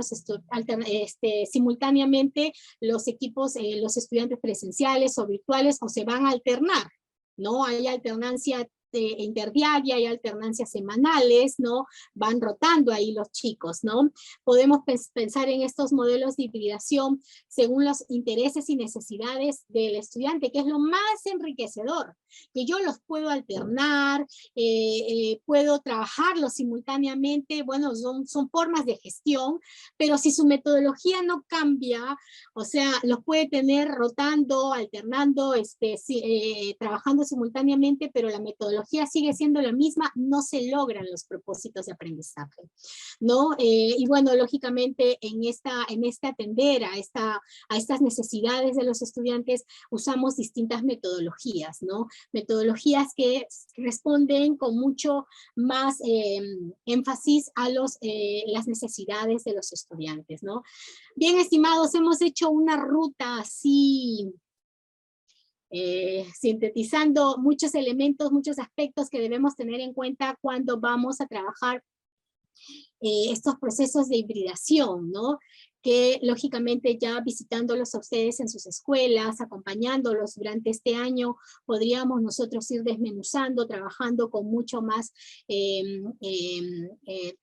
simultáneamente los equipos, los estudiantes presenciales o virtuales, o se van a alternar, ¿no? Hay alternancia interdiaria, hay alternancias semanales, ¿no? Van rotando ahí los chicos, ¿no? Podemos pensar en estos modelos de hibridación según los intereses y necesidades del estudiante, que es lo más enriquecedor, que yo los puedo alternar, puedo trabajarlos simultáneamente, bueno, son formas de gestión, pero si su metodología no cambia, o sea, los puede tener rotando, alternando, trabajando simultáneamente, pero la metodología sigue siendo la misma, no se logran los propósitos de aprendizaje, ¿no? Y bueno, lógicamente en este atender a estas necesidades de los estudiantes, usamos distintas metodologías, ¿no? Metodologías que responden con mucho más énfasis a las necesidades de los estudiantes, ¿no? Bien, estimados, hemos hecho una ruta así, sintetizando muchos elementos, muchos aspectos que debemos tener en cuenta cuando vamos a trabajar estos procesos de hibridación, ¿no? que lógicamente ya visitándolos a ustedes en sus escuelas, acompañándolos durante este año, podríamos nosotros ir desmenuzando, trabajando con mucho más, de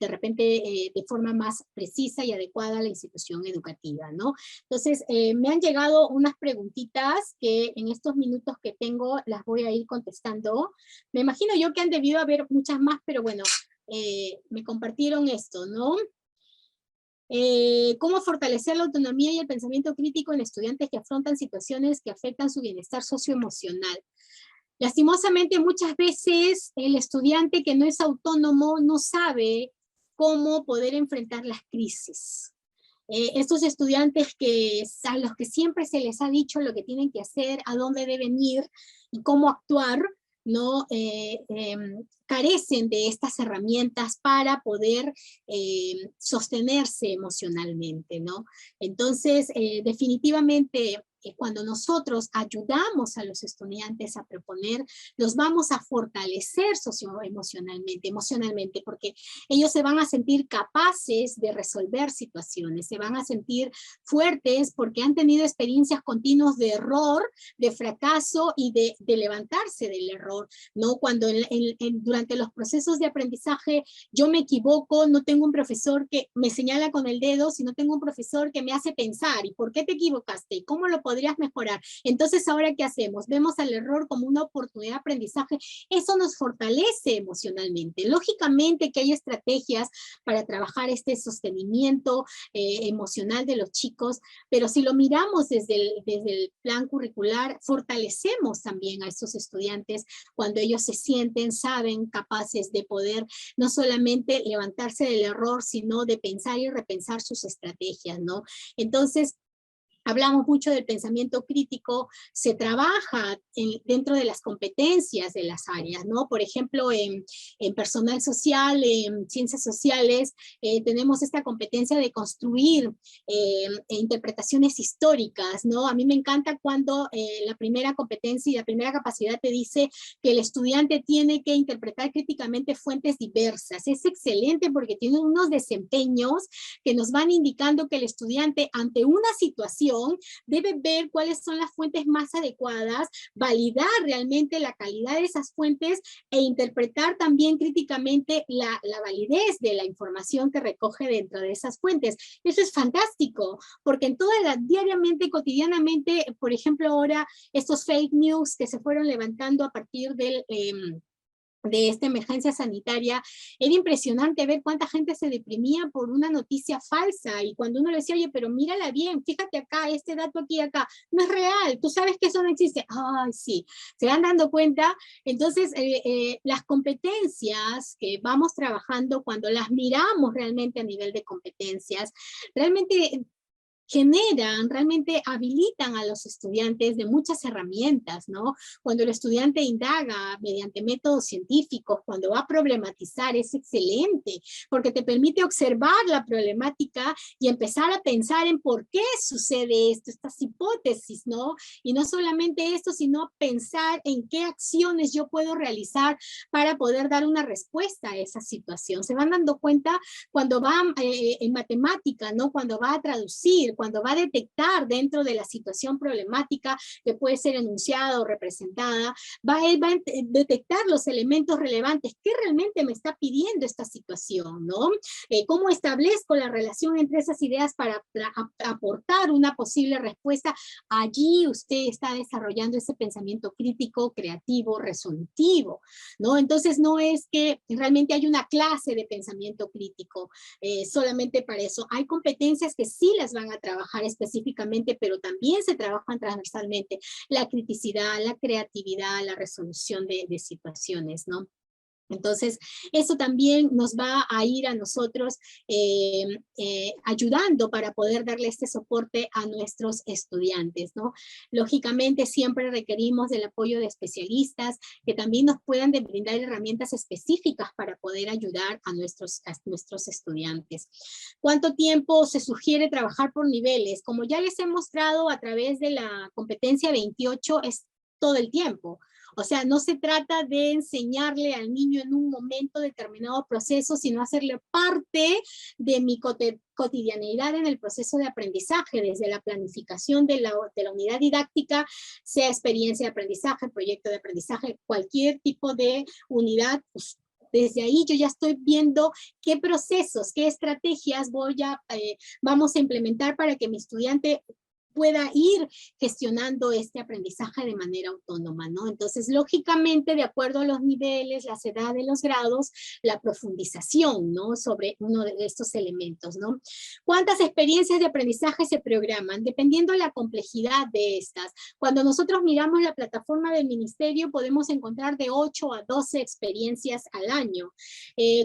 repente, de forma más precisa y adecuada a la institución educativa, ¿no? Entonces, me han llegado unas preguntitas que en estos minutos que tengo las voy a ir contestando. Me imagino yo que han debido haber muchas más, pero bueno, me compartieron esto, ¿no? ¿Cómo fortalecer la autonomía y el pensamiento crítico en estudiantes que afrontan situaciones que afectan su bienestar socioemocional? Lastimosamente, muchas veces el estudiante que no es autónomo no sabe cómo poder enfrentar las crisis. Estos estudiantes a los que siempre se les ha dicho lo que tienen que hacer, a dónde deben ir y cómo actuar, ¿no? Carecen de estas herramientas para poder sostenerse emocionalmente, ¿no? Entonces, definitivamente, cuando nosotros ayudamos a los estudiantes a proponer, los vamos a fortalecer emocionalmente, porque ellos se van a sentir capaces de resolver situaciones, se van a sentir fuertes porque han tenido experiencias continuas de error, de fracaso y de levantarse del error, ¿no? Cuando durante los procesos de aprendizaje yo me equivoco, no tengo un profesor que me señala con el dedo, sino tengo un profesor que me hace pensar, ¿y por qué te equivocaste? ¿Y cómo lo podrías mejorar? Entonces, ¿ahora qué hacemos? Vemos al error como una oportunidad de aprendizaje. Eso nos fortalece emocionalmente. Lógicamente que hay estrategias para trabajar este sostenimiento emocional de los chicos, pero si lo miramos desde el plan curricular, fortalecemos también a esos estudiantes cuando ellos se sienten, saben, capaces de poder no solamente levantarse del error, sino de pensar y repensar sus estrategias, ¿no? Entonces, hablamos mucho del pensamiento crítico, se trabaja dentro de las competencias de las áreas, ¿no? Por ejemplo, en personal social, en ciencias sociales, tenemos esta competencia de construir interpretaciones históricas, ¿no? A mí me encanta cuando la primera competencia y la primera capacidad te dice que el estudiante tiene que interpretar críticamente fuentes diversas. Es excelente porque tiene unos desempeños que nos van indicando que el estudiante ante una situación debe ver cuáles son las fuentes más adecuadas, validar realmente la calidad de esas fuentes e interpretar también críticamente la validez de la información que recoge dentro de esas fuentes. Eso es fantástico, porque en diariamente, cotidianamente, por ejemplo, ahora estos fake news que se fueron levantando a partir de esta emergencia sanitaria, era impresionante ver cuánta gente se deprimía por una noticia falsa, y cuando uno le decía, oye, pero mírala bien, fíjate acá, este dato aquí, acá, no es real, tú sabes que eso no existe. Ay, sí, se van dando cuenta. Entonces, las competencias que vamos trabajando, cuando las miramos realmente a nivel de competencias, realmente generan, realmente habilitan a los estudiantes de muchas herramientas, ¿no? Cuando el estudiante indaga mediante métodos científicos, cuando va a problematizar, es excelente, porque te permite observar la problemática y empezar a pensar en por qué sucede esto, estas hipótesis, ¿no? Y no solamente esto, sino pensar en qué acciones yo puedo realizar para poder dar una respuesta a esa situación. Se van dando cuenta cuando va en matemática, ¿no? Cuando va a traducir, cuando va a detectar dentro de la situación problemática que puede ser enunciada o representada, él va a detectar los elementos relevantes. ¿Qué realmente me está pidiendo esta situación, no? ¿Cómo establezco la relación entre esas ideas para aportar una posible respuesta? Allí usted está desarrollando ese pensamiento crítico, creativo, resolutivo, ¿no? Entonces no es que realmente hay una clase de pensamiento crítico solamente para eso. Hay competencias que sí las van a trabajar específicamente, pero también se trabajan transversalmente. La criticidad, la creatividad, la resolución de situaciones, ¿no? Entonces, eso también nos va a ir a nosotros ayudando para poder darle este soporte a nuestros estudiantes, ¿no? Lógicamente, siempre requerimos del apoyo de especialistas que también nos puedan brindar herramientas específicas para poder ayudar a nuestros estudiantes. ¿Cuánto tiempo se sugiere trabajar por niveles? Como ya les he mostrado a través de la competencia 28, es todo el tiempo. O sea, no se trata de enseñarle al niño en un momento determinado proceso, sino hacerle parte de mi cotidianidad en el proceso de aprendizaje, desde la planificación de la unidad didáctica, sea experiencia de aprendizaje, proyecto de aprendizaje, cualquier tipo de unidad. Pues, desde ahí yo ya estoy viendo qué procesos, qué estrategias vamos a implementar para que mi estudiante pueda ir gestionando este aprendizaje de manera autónoma, ¿no? Entonces, lógicamente, de acuerdo a los niveles, las edades, los grados, la profundización, ¿no? Sobre uno de estos elementos, ¿no? ¿Cuántas experiencias de aprendizaje se programan? Dependiendo de la complejidad de estas. Cuando nosotros miramos la plataforma del ministerio, podemos encontrar de 8 a 12 experiencias al año.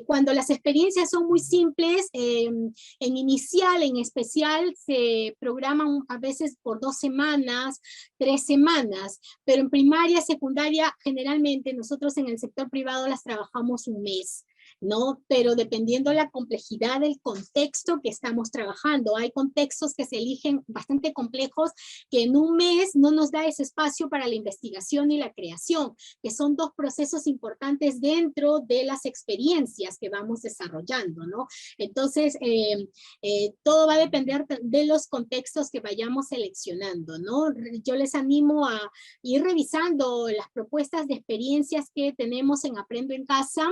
Cuando las experiencias son muy simples, en inicial, en especial, se programan a veces por 2 semanas, 3 semanas, pero en primaria, secundaria, generalmente nosotros en el sector privado las trabajamos un mes, ¿no? Pero dependiendo de la complejidad del contexto que estamos trabajando. Hay contextos que se eligen bastante complejos que en un mes no nos da ese espacio para la investigación y la creación, que son 2 procesos importantes dentro de las experiencias que vamos desarrollando, ¿no? Entonces, todo va a depender de los contextos que vayamos seleccionando, ¿no? Yo les animo a ir revisando las propuestas de experiencias que tenemos en Aprendo en Casa,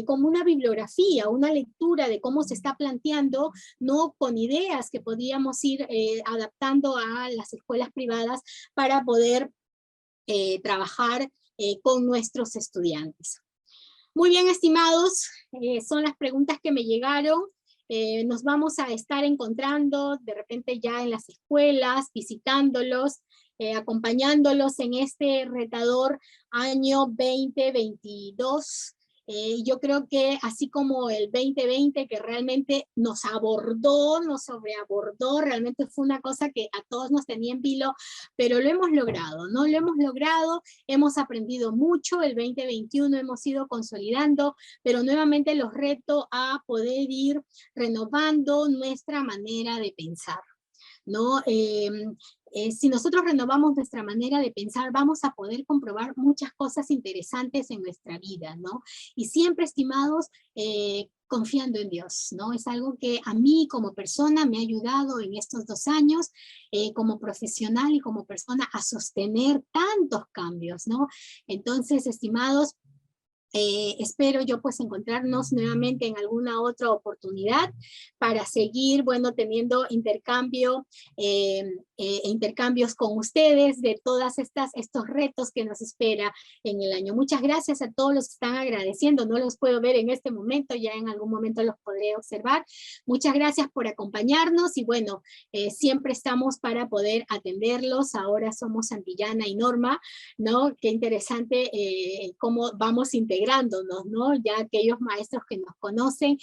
como una bibliografía, una lectura de cómo se está planteando, ¿no? Con ideas que podríamos ir adaptando a las escuelas privadas para poder trabajar con nuestros estudiantes. Muy bien, estimados, son las preguntas que me llegaron. Nos vamos a estar encontrando de repente ya en las escuelas, visitándolos, acompañándolos en este retador año 2022. Yo creo que así como el 2020 que realmente nos abordó, nos sobreabordó, realmente fue una cosa que a todos nos tenía en vilo, pero lo hemos logrado, ¿no? Lo hemos logrado, hemos aprendido mucho, el 2021 hemos ido consolidando, pero nuevamente los reto a poder ir renovando nuestra manera de pensar, ¿no? Si nosotros renovamos nuestra manera de pensar, vamos a poder comprobar muchas cosas interesantes en nuestra vida, ¿no? Y siempre, estimados, confiando en Dios, ¿no? Es algo que a mí como persona me ha ayudado en estos 2 años, como profesional y como persona, a sostener tantos cambios, ¿no? Entonces, estimados, espero yo pues encontrarnos nuevamente en alguna otra oportunidad para seguir, bueno, teniendo intercambios con ustedes de todas estos retos que nos espera en el año. Muchas gracias a todos los que están agradeciendo, no los puedo ver en este momento, ya en algún momento los podré observar. Muchas gracias por acompañarnos y bueno, siempre estamos para poder atenderlos. Ahora somos Santillana y Norma, ¿no? Qué interesante cómo vamos integrándonos, ¿no? Ya aquellos maestros que nos conocen,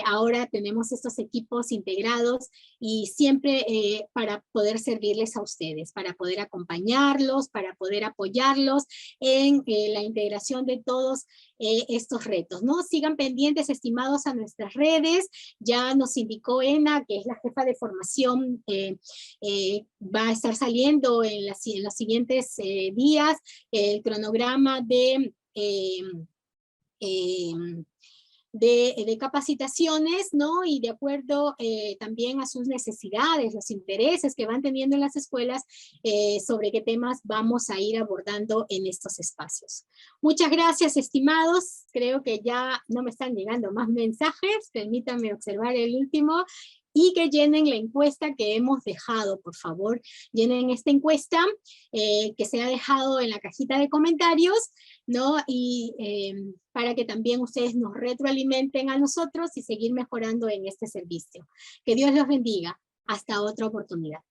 ahora tenemos estos equipos integrados y siempre para poder servirles a ustedes, para poder acompañarlos, para poder apoyarlos en la integración de todos estos retos, ¿no? Sigan pendientes, estimados, a nuestras redes. Ya nos indicó Ena, que es la jefa de formación, va a estar saliendo en los siguientes días el cronograma de capacitaciones, ¿no? Y de acuerdo también a sus necesidades, los intereses que van teniendo en las escuelas, sobre qué temas vamos a ir abordando en estos espacios. Muchas gracias, estimados. Creo que ya no me están llegando más mensajes. Permítanme observar el último. Y que llenen la encuesta que hemos dejado, por favor. Llenen esta encuesta que se ha dejado en la cajita de comentarios, ¿no? Y para que también ustedes nos retroalimenten a nosotros y seguir mejorando en este servicio. Que Dios los bendiga. Hasta otra oportunidad.